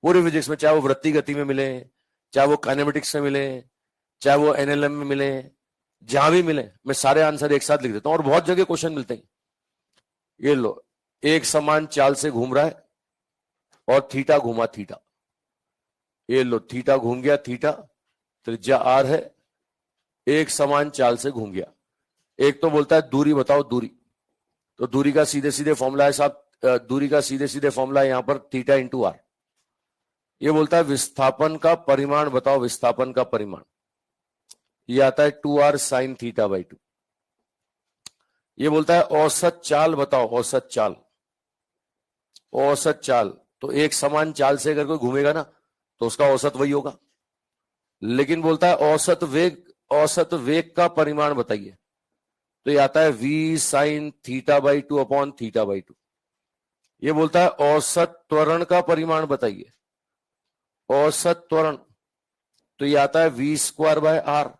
पूरी फिजिक्स में, चाहे वो वृत्ति गति में मिले, चाहे वो काइनेमेटिक्स में मिले, चाहे वो एनएलएम में मिले, जहां भी मिले, मैं सारे आंसर एक साथ लिख देता हूं। और बहुत जगह क्वेश्चन मिलते हैं। ये लो, एक समान चाल से घूम रहा है और थीटा घूमा थीटा, ये लो थीटा घूम गया थीटा, त्रिज्या आर है, एक समान चाल से घूम गया। एक तो बोलता है दूरी बताओ दूरी, तो दूरी का सीधे सीधे फॉर्मूला है साहब, दूरी का सीधे सीधे फॉर्मूला है यहां पर थीटा इंटू आर। ये बोलता है विस्थापन का परिमाण बताओ, विस्थापन का परिमाण, ये आता है 2r साइन थीटा बाई 2। ये बोलता है औसत चाल बताओ, औसत चाल, औसत चाल, तो एक समान चाल से अगर कोई घूमेगा ना तो उसका औसत वही होगा। लेकिन बोलता है औसत वेग, औसत वेग का परिमाण बताइए, तो ये आता है v sign theta by 2 upon theta by 2। ये बोलता है औसत त्वरण का परिमाण बताइए, औसत त्वरण, तो ये आता है v square by R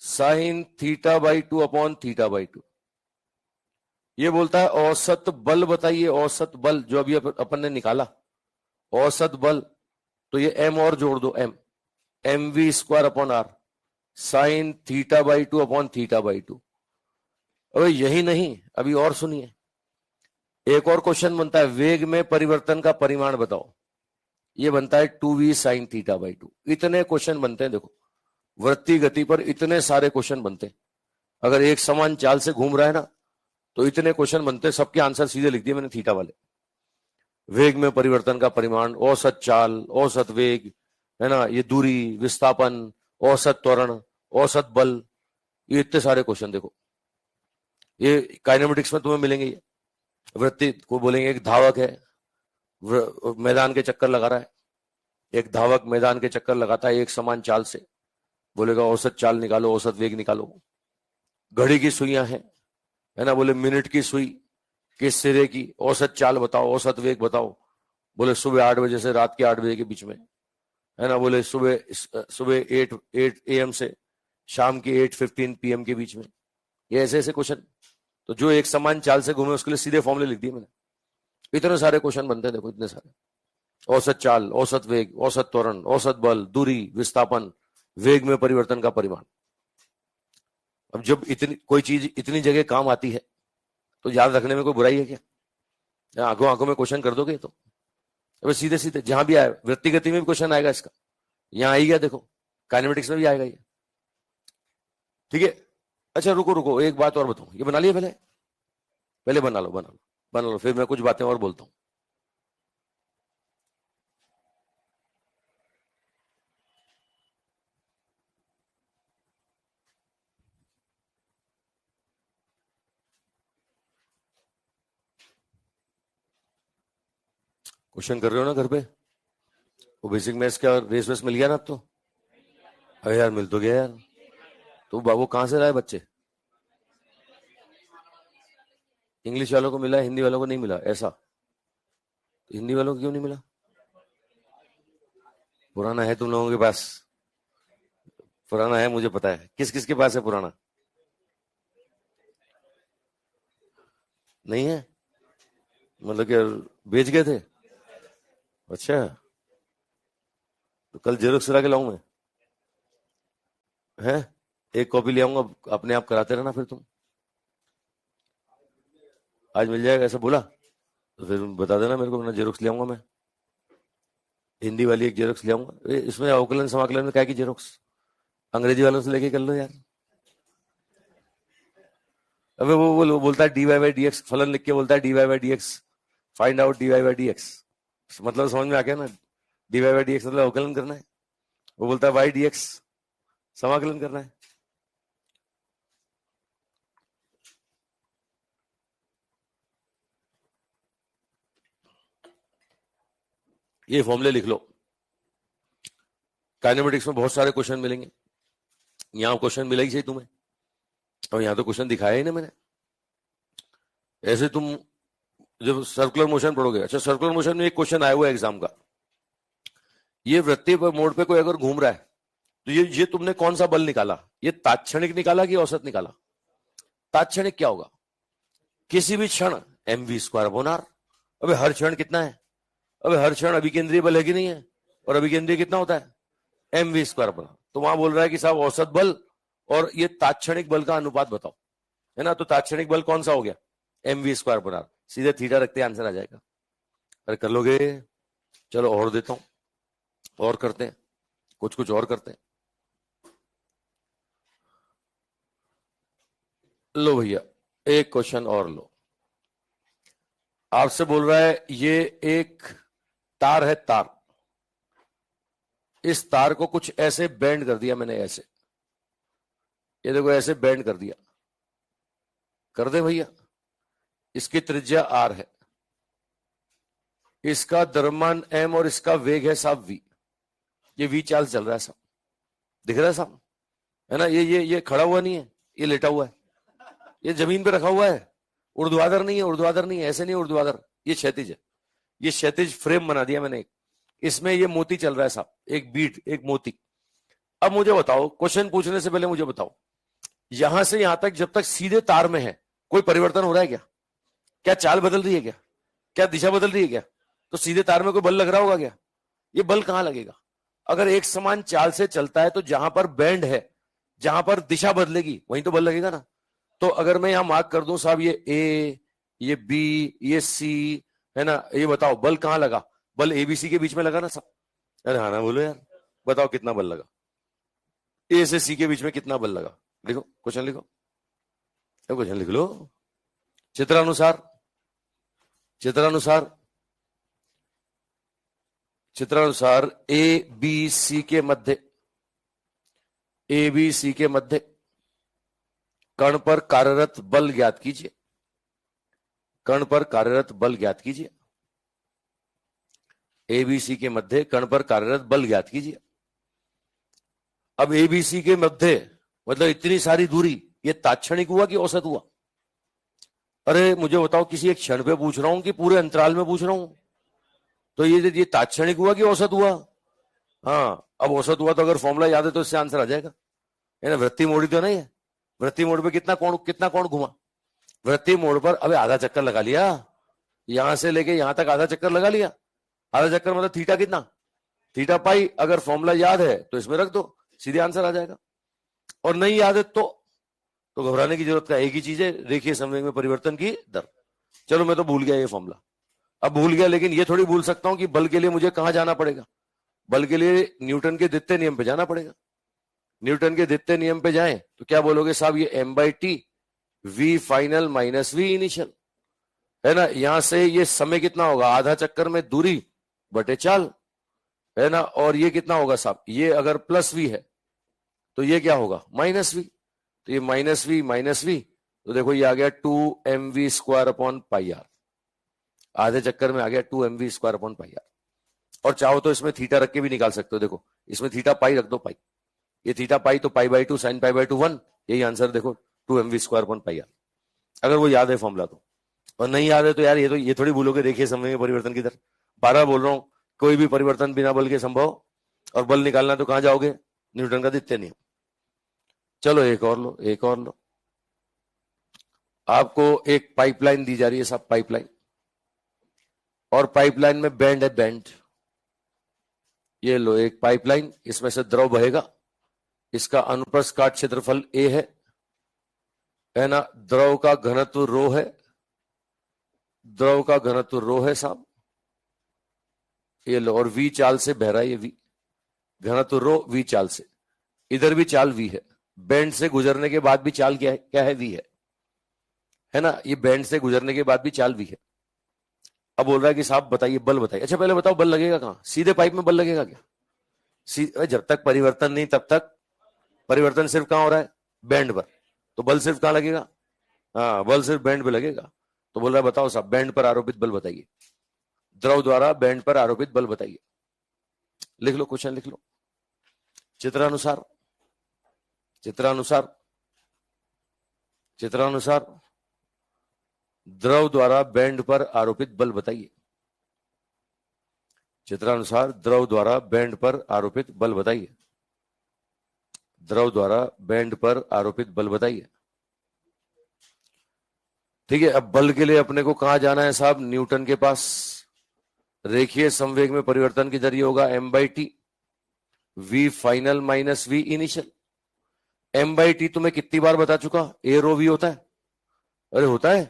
sine theta by 2 upon theta by 2। ये बोलता है औसत बल बताइए, औसत बल जो अभी अपन ने निकाला, औसत बल, तो ये m और जोड़ दो, m, M V square upon R sine theta by 2 upon theta by 2। अरे यही नहीं, अभी और सुनिए, एक और क्वेश्चन बनता है, वेग में परिवर्तन का परिमाण बताओ, ये बनता है 2v साइन थीटा बाई 2। इतने क्वेश्चन बनते हैं, देखो वृत्ति गति पर इतने सारे क्वेश्चन बनते हैं। अगर एक समान चाल से घूम रहा है ना तो इतने क्वेश्चन बनते हैं, सबके आंसर सीधे लिख दिए मैंने थीटा वाले। वेग में परिवर्तन का परिमाण, औसत चाल, औसत वेग, है ना, ये दूरी, विस्थापन, औसत त्वरण, औसत बल, ये इतने सारे क्वेश्चन देखो, ये काइनेमेटिक्स में तुम्हें मिलेंगे। ये वृत्ति को बोलेंगे, एक धावक है, मैदान के चक्कर लगा रहा है, एक धावक मैदान के चक्कर लगाता है एक समान चाल से, बोलेगा औसत चाल निकालो, औसत वेग निकालो। घड़ी की सुइयां हैं, है ना, बोले मिनट की सुई किस सिरे की, औसत चाल बताओ, औसत वेग बताओ, बोले सुबह 8 बजे से रात के 8 बजे के बीच में, है ना, बोले सुबह सुबह 8 AM से शाम के 8:15 PM के बीच में। ये ऐसे ऐसे क्वेश्चन, तो जो एक समान चाल से घूमे उसके लिए सीधे फॉर्मूले लिख दिए मैंने। इतने सारे क्वेश्चन बनते हैं देखो, इतने सारे, औसत चाल, औसत वेग, औसत त्वरण, औसत बल, दूरी, विस्थापन, वेग में परिवर्तन का परिमाण। अब जब इतनी कोई चीज इतनी जगह काम आती है तो याद रखने में कोई बुराई है क्या? आंखों आंखों में क्वेश्चन कर दोगे तो अब सीधे सीधे जहां भी आए, वृत्ति गति में भी क्वेश्चन आएगा इसका, यहां आई गया देखो, काइनेमेटिक्स में भी आएगा ये, ठीक है। अच्छा रुको रुको, एक बात और बताऊं, ये बना लिया पहले, पहले बना लो बना लो बना लो, फिर मैं कुछ बातें और बोलता हूं। क्वेश्चन कर रहे हो ना घर पे? वो बेसिक मैथ्स का रेस वेस मिल गया ना अब तो? अरे यार मिल तो गया यार। तो बाबू कहां से रहा है बच्चे? इंग्लिश वालों को मिला, हिंदी वालों को नहीं मिला ऐसा? हिंदी वालों को क्यों नहीं मिला? पुराना है तुम लोगों के पास? पुराना है मुझे पता है, किस किस के पास है पुराना? नहीं है? मतलब क्या, बेच गए थे? अच्छा, तो कल जेरोक्स करा के लाऊं मैं? है, एक कॉपी ले आऊंगा, अपने आप कराते रहना फिर तुम। आज मिल जाएगा ऐसा बोला तो फिर बता देना मेरे को, अपना जेरोक्स ले आऊंगा मैं, हिंदी वाली एक जेरोक्स ले आऊंगा। इसमें अवकलन समाकलन में क्या की जेरोक्स, अंग्रेजी वालों से लेके कर लो यार। अबे वो बोलता है dy/dx, फलन लिख के बोलता है dy/dx, फाइंड आउट dy/dx, मतलब समझ में आ गया ना, dy/dx मतलब अवकलन करना है, वो बोलता है y/dx समाकलन करना है। ये फॉर्मूले लिख लो। काइनेमेटिक्स में बहुत सारे क्वेश्चन मिलेंगे, यहां क्वेश्चन मिलेगी सही तुम्हें, और यहां तो क्वेश्चन दिखाया ही ना मैंने। ऐसे तुम जब सर्कुलर मोशन पढ़ोगे, अच्छा सर्कुलर मोशन में एक क्वेश्चन आया हुआ है एग्जाम का, ये वृत्तीय मोड पे कोई अगर घूम रहा है तो ये तुमने कौन सा बल निकाला, ये तात्क्षणिक निकाला कि औसत निकाला? तात्क्षणिक क्या होगा? किसी भी क्षण mv²/r। अबे हर क्षण कितना है? अबे हर क्षण अभिकेंद्रीय बल है कि नहीं है? और अभिकेंद्रीय कितना होता है? mv²/r। तो वहां बोल रहा है कि साहब औसत बल और ये तात्क्षणिक बल का अनुपात बताओ, है ना? तो तात्क्षणिक बल कौन सा हो गया? mv²/r। सीधे थीटा रखते आंसर आ जाएगा। अरे कर लोगे? चलो और देता हूं, और करते हैं, कुछ और करते हैं। लो भैया एक क्वेश्चन और लो। आपसे बोल रहा है ये एक तार है, तार, इस तार को कुछ ऐसे बेंड कर दिया मैंने, ऐसे, ये देखो ऐसे बेंड कर दिया, कर दे भैया। इसकी त्रिज्या r है, इसका द्रव्यमान m और इसका वेग है साहब v। ये v चाल चल रहा है साहब, दिख रहा है साहब, है ना? ये खड़ा हुआ नहीं है, ये लेटा हुआ है, ये जमीन पे रखा हुआ है, ऊर्ध्वाधर नहीं है, ऊर्ध्वाधर नहीं है, ऐसे नहीं ऊर्ध्वाधर, ये क्षैतिज है। ये क्षैतिज फ्रेम बना दिया मैंने एक, इसमें ये मोती चल रहा है साहब, एक बीट, एक मोती। अब मुझे बताओ, क्वेश्चन पूछने से पहले मुझे बताओ, यहां से यहां तक जब तक सीधे तार में है कोई परिवर्तन हो रहा है क्या? क्या चाल बदल रही है क्या? क्या दिशा बदल रही है क्या? तो सीधे तार में कोई बल लग रहा होगा क्या? ये बल कहां लगेगा? अगर एक समान चाल से चलता है तो जहां पर बैंड है, जहां पर दिशा बदलेगी वहीं तो बल लगेगा ना। तो अगर मैं यहां मार्क कर दूं साहब, ये ए, ये बी, ये सी, है ना, ये बताओ बल कहां लगा? बल एबीसी के बीच में लगा ना साहब? अरे हाँ ना बोलो यार, बताओ कितना बल लगा? ए से सी के बीच में कितना बल लगा? लिखो क्वेश्चन, लिखो क्वेश्चन, लिख लो। चित्रानुसार, चित्रानुसार, चित्रानुसार ए बी सी के मध्य, ए बी सी के मध्य कण पर कार्यरत बल ज्ञात कीजिए। कण पर कार्यरत बल ज्ञात कीजिए। एबीसी के मध्य कण पर कार्यरत बल ज्ञात कीजिए। अब एबीसी के मध्य मतलब इतनी सारी दूरी, ये तात्क्षणिक हुआ कि औसत हुआ? अरे मुझे बताओ, किसी एक क्षण पे पूछ रहा हूं कि पूरे अंतराल में पूछ रहा हूं? तो ये तात्क्षणिक हुआ कि औसत हुआ? हाँ, अब औसत हुआ तो अगर फॉर्मूला याद है तो इससे आंसर आ जाएगा, है ना? वृत्ति मोड़ी तो नहीं है, वृत्ति मोड़ पे कितना कोण घुमा? वृत्ति मोड़ पर अबे आधा चक्कर लगा लिया, यहां से लेके यहां तक आधा चक्कर लगा लिया। आधा चक्कर मतलब थीटा कितना? Theta pi. अगर फॉर्मूला याद है तो इसमें रख दो, सीधे आंसर आ जाएगा। और नहीं याद है तो घबराने की जरूरत का एक ही चीज है, रेखीय संवेग में परिवर्तन की दर। चलो मैं तो भूल गया ये फॉर्मूला, अब भूल गया, लेकिन ये थोड़ी भूल सकता हूं कि बल के लिए मुझे कहां जाना पड़ेगा? बल के लिए न्यूटन के द्वितीय नियम पे जाना पड़ेगा। न्यूटन के द्वितीय नियम पे जाएं तो क्या बोलोगे साहब? ये m/t v final minus v initial, है ना? यहां से ये समय कितना होगा? आधा चक्कर में दूरी बटे चाल, है ना? और ये कितना होगा साहब? ये अगर प्लस v है तो ये क्या होगा? Minus v। तो ये माइनस v, तो देखो ये आ गया 2mv²/πr। आधे चक्कर में आ गया 2mv²/πr। और चाहो तो इसमें थीटा रख के भी निकाल सकते हो। देखो इसमें थीटा पाई रख दो, पाई, ये थीटा पाई तो π/2 sin π/2 1, यही आंसर देखो 2mv²/πr। अगर वो याद है फॉर्मूला तो। और नहीं याद है तो यार ये थोड़ी भूलोगे रेखीय संवेग में परिवर्तन की दर। 12 बोल रहा हूं, कोई भी परिवर्तन बिना बल के संभव, और बल निकालना तो कहां जाओगे? न्यूटन का द्वितीय नियम। चलो एक और लो, एक और लो। आपको एक पाइपलाइन दी जा रही है साहब, पाइपलाइन, और पाइपलाइन में बैंड है, बैंड। ये लो एक पाइपलाइन, इसमें से द्रव बहेगा, इसका अनुप्रस्थ काट क्षेत्रफल a है ना? द्रव का घनत्व रो है, द्रव का घनत्व रो है साहब, ये लो। और v चाल से बह रहा है, ये v घनत्व रो v चाल से, इधर भी चाल v है, बैंड से गुजरने के बाद भी चाल क्या है? क्या है? v है ना? ये बैंड से गुजरने के बाद भी चाल v है। अब बोल रहा है कि साहब बताइए बल बताइए। अच्छा पहले बताओ बल लगेगा कहां? सीधे पाइप में बल लगेगा क्या? जब तक परिवर्तन नहीं तब तक परिवर्तन सिर्फ कहां हो रहा है? बैंड पर। तो बल सिर्फ कहां लगेगा? हाँ, बल सिर्फ बैंड पे लगेगा। तो बोल रहा है बताओ साहब बैंड पर आरोपित बल बताइए। द्रव द्वारा बैंड पर आरोपित बल बताइए। लिख लो, क्वेश्चन लिख लो। चित्रानुसार चित्रानुसार चित्रानुसार द्रव द्वारा बैंड पर आरोपित बल बताइए। चित्रानुसार द्रव द्वारा बैंड पर आरोपित बल बताइए। द्रव द्वारा बैंड पर आरोपित बल बताइए। ठीक है, अब बल के लिए अपने को कहां जाना है साहब? न्यूटन के पास। रेखीय संवेग में परिवर्तन की दर होगा m/t, v final minus v initial. m/t तुम्हें कितनी बार बता चुका, a रो v होता है। अरे होता है।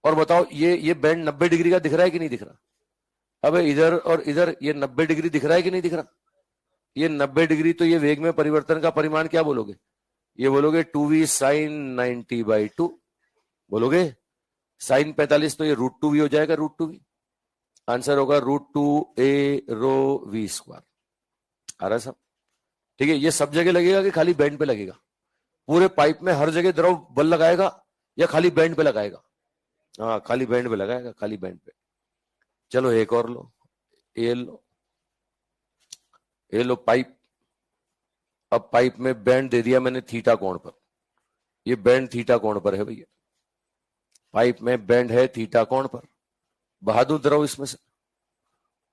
और बताओ, ये बैंड 90 डिग्री का दिख रहा है कि नहीं दिख रहा? अबे इधर और इधर ये 90 डिग्री दिख रहा है कि नहीं दिख रहा? ये 90 डिग्री, तो ये वेग में परिवर्तन का परिमाण क्या बोलोगे? ये बोलोगे 2v साइन 90/2 बोलोगे। साइन 45 तो ये √2v हो जाएगा, √2v। आंसर होगा √2a रो v स्क्वायर। आ रहा है सब? ठीक है, ये सब जगह लगेगा कि खाली बैंड पे लगेगा? पूरे पाइप में हर जगह द्रव बल लगाएगा या खाली बैंड पे लगाएगा? हाँ, खाली बैंड पे लगाएगा, खाली बैंड पे। चलो एक और लो, ये लो, ये लो पाइप। अब पाइप में बैंड दे दिया मैंने थीटा कोण पर। ये बैंड थीटा कोण पर है भैया, पाइप में बैंड है थीटा कोण पर। बहा दूं द्रव इसमें से?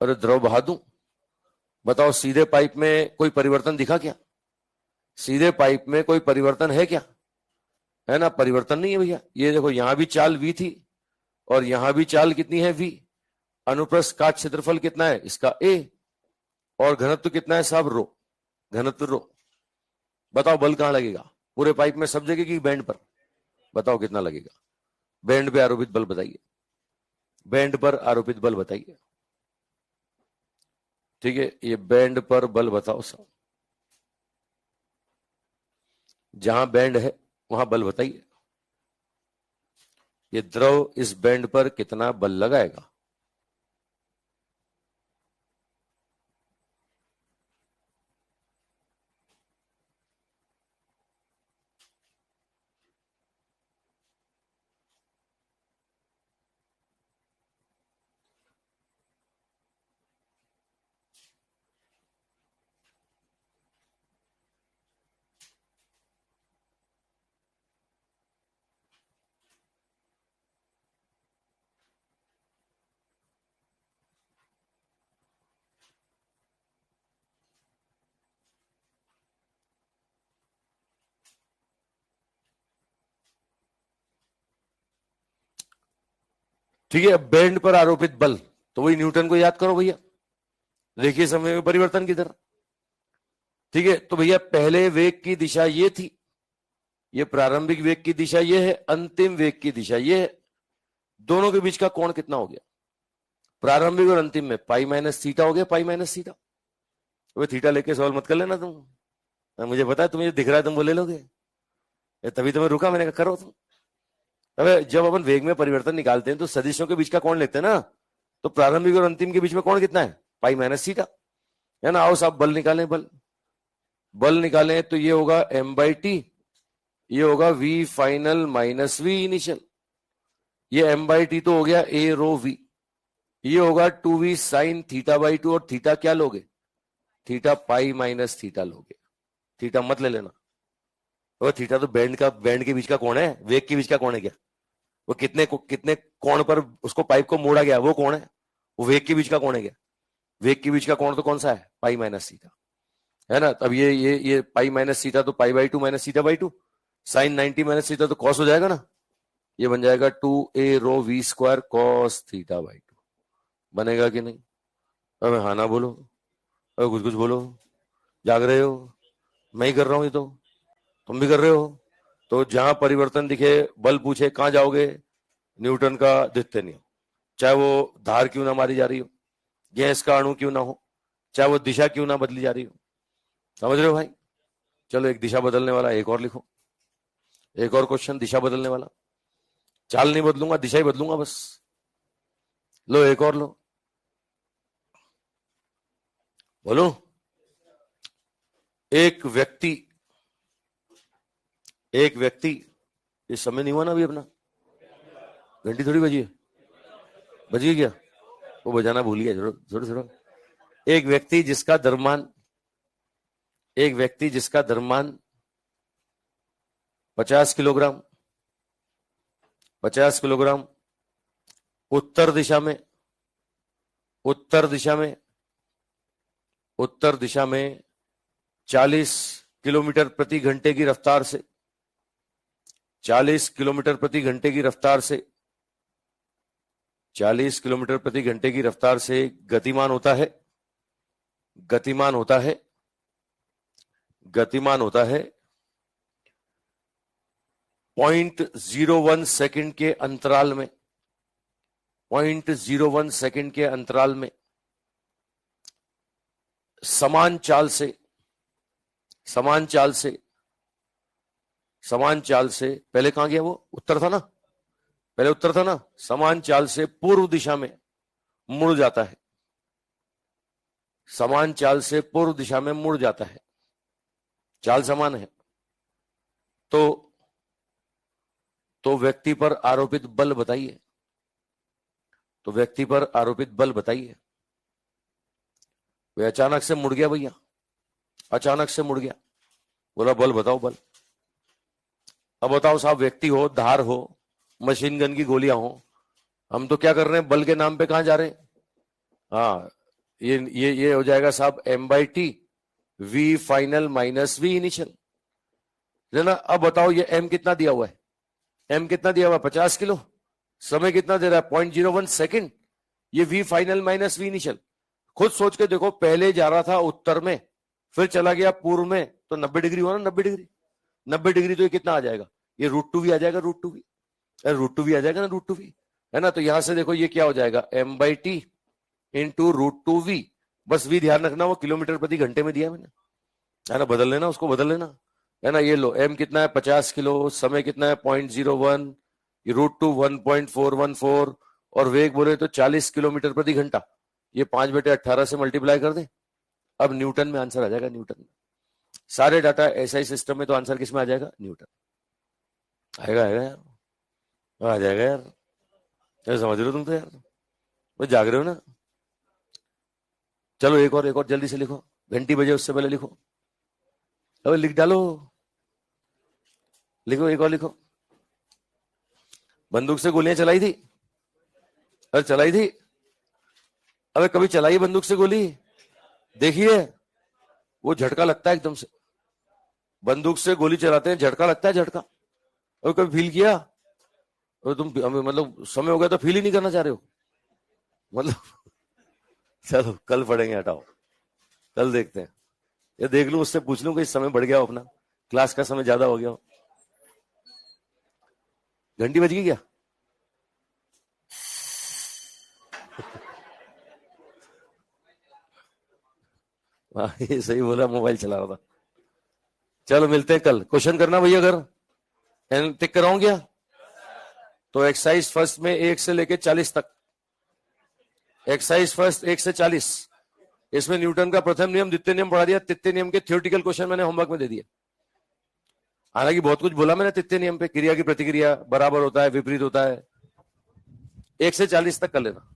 अरे द्रव बहा दूं? बताओ, सीधे पाइप में कोई परिवर्तन दिखा क्या? सीधे पाइप में कोई परिवर्तन है क्या? है ना, परिवर्तन नहीं है भैया। ये देखो, यहां भी चाल v थी और यहां भी चाल कितनी है v। अनुप्रस्थ का क्षेत्रफल कितना है इसका a, और घनत्व कितना है साहब रो, घनत्व रो। बताओ बल कहां लगेगा? पूरे पाइप में सब जगह की बैंड पर? बताओ कितना लगेगा? बैंड पे आरोपित बल बताइए। बैंड पर आरोपित बल बताइए। ठीक है, ये बैंड पर बल बताओ साहब। जहां बैंड है वहां बल बताइए। ये द्रव इस बैंड पर कितना बल लगाएगा? ठीक है, अब बैंड पर आरोपित बल, तो वही न्यूटन को याद करो भैया, रेखीय समय में परिवर्तन की दर। ठीक है, तो भैया पहले वेग की दिशा ये थी, ये प्रारंभिक वेग की दिशा ये है, अंतिम वेग की दिशा ये है। दोनों के बीच का कोण कितना हो गया? प्रारंभिक और अंतिम में पाई माइनस थीटा हो गया, पाई माइनस थीटा। वो थीटा लेके सवाल मत कर लेना तुम, मुझे पता है तुम्हें दिख रहा है तुम वो ले लोगे, तभी तो मैं रुका, मैंने कहा करो तुम। अबे जब अपन वेग में परिवर्तन निकालते हैं तो सदिशों के बीच का कोण लेते हैं ना, तो प्रारंभिक और अंतिम के बीच में कोण कितना है? पाई माइनस थीटा, है ना। आओ साहब बल निकालें, बल निकालें तो ये होगा m/t, ये होगा v final minus v initial. ये m/t तो हो गया a रो v, ये होगा 2v साइन θ/2, और थीटा क्या लोगे? थीटा पाई माइनस थीटा लोगे। थीटा मत ले लेना, वो थीटा तो बैंड के बीच का कोण है, वेग के बीच का कोण है क्या? वो कितने कोण पर उसको पाइप को मोड़ा गया वो कोण है, वो वेग के बीच का कोण है क्या? वेग के बीच का कोण तो कौन सा है? पाई माइनस थीटा, है ना। तब ये पाई माइनस थीटा तो π/2 माइनस θ/2, साइन 90 माइनस थीटा तो कॉस हो जाएगा ना। ये बन जाएगा 2a रो v स्क्वायर कॉस θ/2। बनेगा कि नहीं? अब हाँ ना बोलो, अब कुछ कुछ बोलो। जाग रहे हो? मैं ही कर रहा हूं, ये तो तुम भी कर रहे हो। तो जहां परिवर्तन दिखे, बल पूछे, कहां जाओगे? न्यूटन का द्वितीय नियम। चाहे वो धार क्यों ना मारी जा रही हो, गैस का अणु क्यों ना हो, चाहे वो दिशा क्यों ना बदली जा रही हो। समझ रहे हो भाई? चलो एक दिशा बदलने वाला एक और लिखो, एक और क्वेश्चन दिशा बदलने वाला। चाल नहीं बदलूंगा, दिशा ही बदलूंगा बस। लो एक और लो, बोलो। एक व्यक्ति इस समय नहीं हुआ ना अभी अपना? घंटी थोड़ी बजी है, बजी क्या? वो बजाना भूल गया। छोड़ो छोड़ो छोड़ो। एक व्यक्ति जिसका द्रव्यमान 50 किलोग्राम उत्तर दिशा में 40 किलोमीटर प्रति घंटे की रफ्तार से 40 किलोमीटर प्रति घंटे की रफ्तार से गतिमान होता है 0.01 सेकंड के अंतराल में 0.01 सेकंड के अंतराल में समान चाल से पहले कहां गया वो? उत्तर था ना। समान चाल से पूर्व दिशा में मुड़ जाता है। चाल समान है तो व्यक्ति पर आरोपित बल बताइए। वे अचानक से मुड़ गया भैया, बोला बल बताओ बल। अब बताओ साहब, व्यक्ति हो, धार हो, मशीन गन की गोलियां हो, हम तो क्या कर रहे हैं? बल के नाम पे कहां जा रहे हैं? हाँ, ये हो जाएगा साहब m/t v final minus v initial, है ना। अब बताओ ये m कितना दिया हुआ है? 50 किलो। समय कितना दे रहा है? 0.01 सेकंड। ये v final minus v initial, खुद सोच के देखो। पहले जा रहा था उत्तर में, फिर चला गया पूर्व में, तो 90 डिग्री हुआ ना। 90 डिग्री तो ये कितना आ जाएगा? ये √2 भी आ जाएगा, √2 भी आ जाएगा ना, √2 भी, है ना। तो यहां से देखो ये क्या हो जाएगा? m/t into √2v। बस v ध्यान रखना, वो किलोमीटर प्रति घंटे में दिया मैंने, है ना। बदल लेना, उसको बदल लेना, है ना। ये लो, m कितना है? 50 किलो। समय कितना है? 0.01। √2 1.414 और वेग बोले तो 40 किलोमीटर प्रति घंटा। ये 5/18 से मल्टीप्लाई कर दे। अब न्यूटन में आंसर आ जाएगा, न्यूटन में। सारे डाटा एसआई सिस्टम में, तो आंसर किस में आ जाएगा? न्यूटन आएगा यार, आ जाएगा यार। क्या समझ रहे हो तुम तो यार, वो जाग रहे हो ना। चलो एक और जल्दी से लिखो, घंटी बजे उससे पहले लिखो। अब लिख डालो, एक और लिखो। बंदूक से गोलियां चलाई थी? अरे चलाई थी। अबे कभी चलाई बंदूक से गोली? देखिए, वो झटका लगता है एकदम से। बंदूक से गोली चलाते हैं, झटका लगता है, झटका। और कभी फील किया? और तुम मतलब समय हो गया तो फील ही नहीं करना चाह रहे हो मतलब। चलो कल पढ़ेंगे, हटाओ, कल देखते हैं। ये देख लूं, उससे पूछ लूं कि इस समय बढ़ गया हो अपना, क्लास का समय ज्यादा हो गया हो। घंटी बज गई क्या? हाँ, ये सही बोला, मोबाइल चला रहा था। चलो मिलते हैं कल। क्वेश्चन करना भैया, अगर टिक कराऊं क्या? तो एक्सरसाइज फर्स्ट में 1 से लेके 40 तक। एक्सरसाइज फर्स्ट 1 से 40, इसमें न्यूटन का प्रथम नियम, द्वितीय नियम पढ़ा दिया। तृतीय नियम के थ्योरेटिकल क्वेश्चन मैंने होमवर्क में दे दिया। हालांकि बहुत कुछ बोला मैंने तृतीय नियम पे, क्रिया की प्रतिक्रिया बराबर होता है, विपरीत होता है। 1 से 40 तक कर लेना।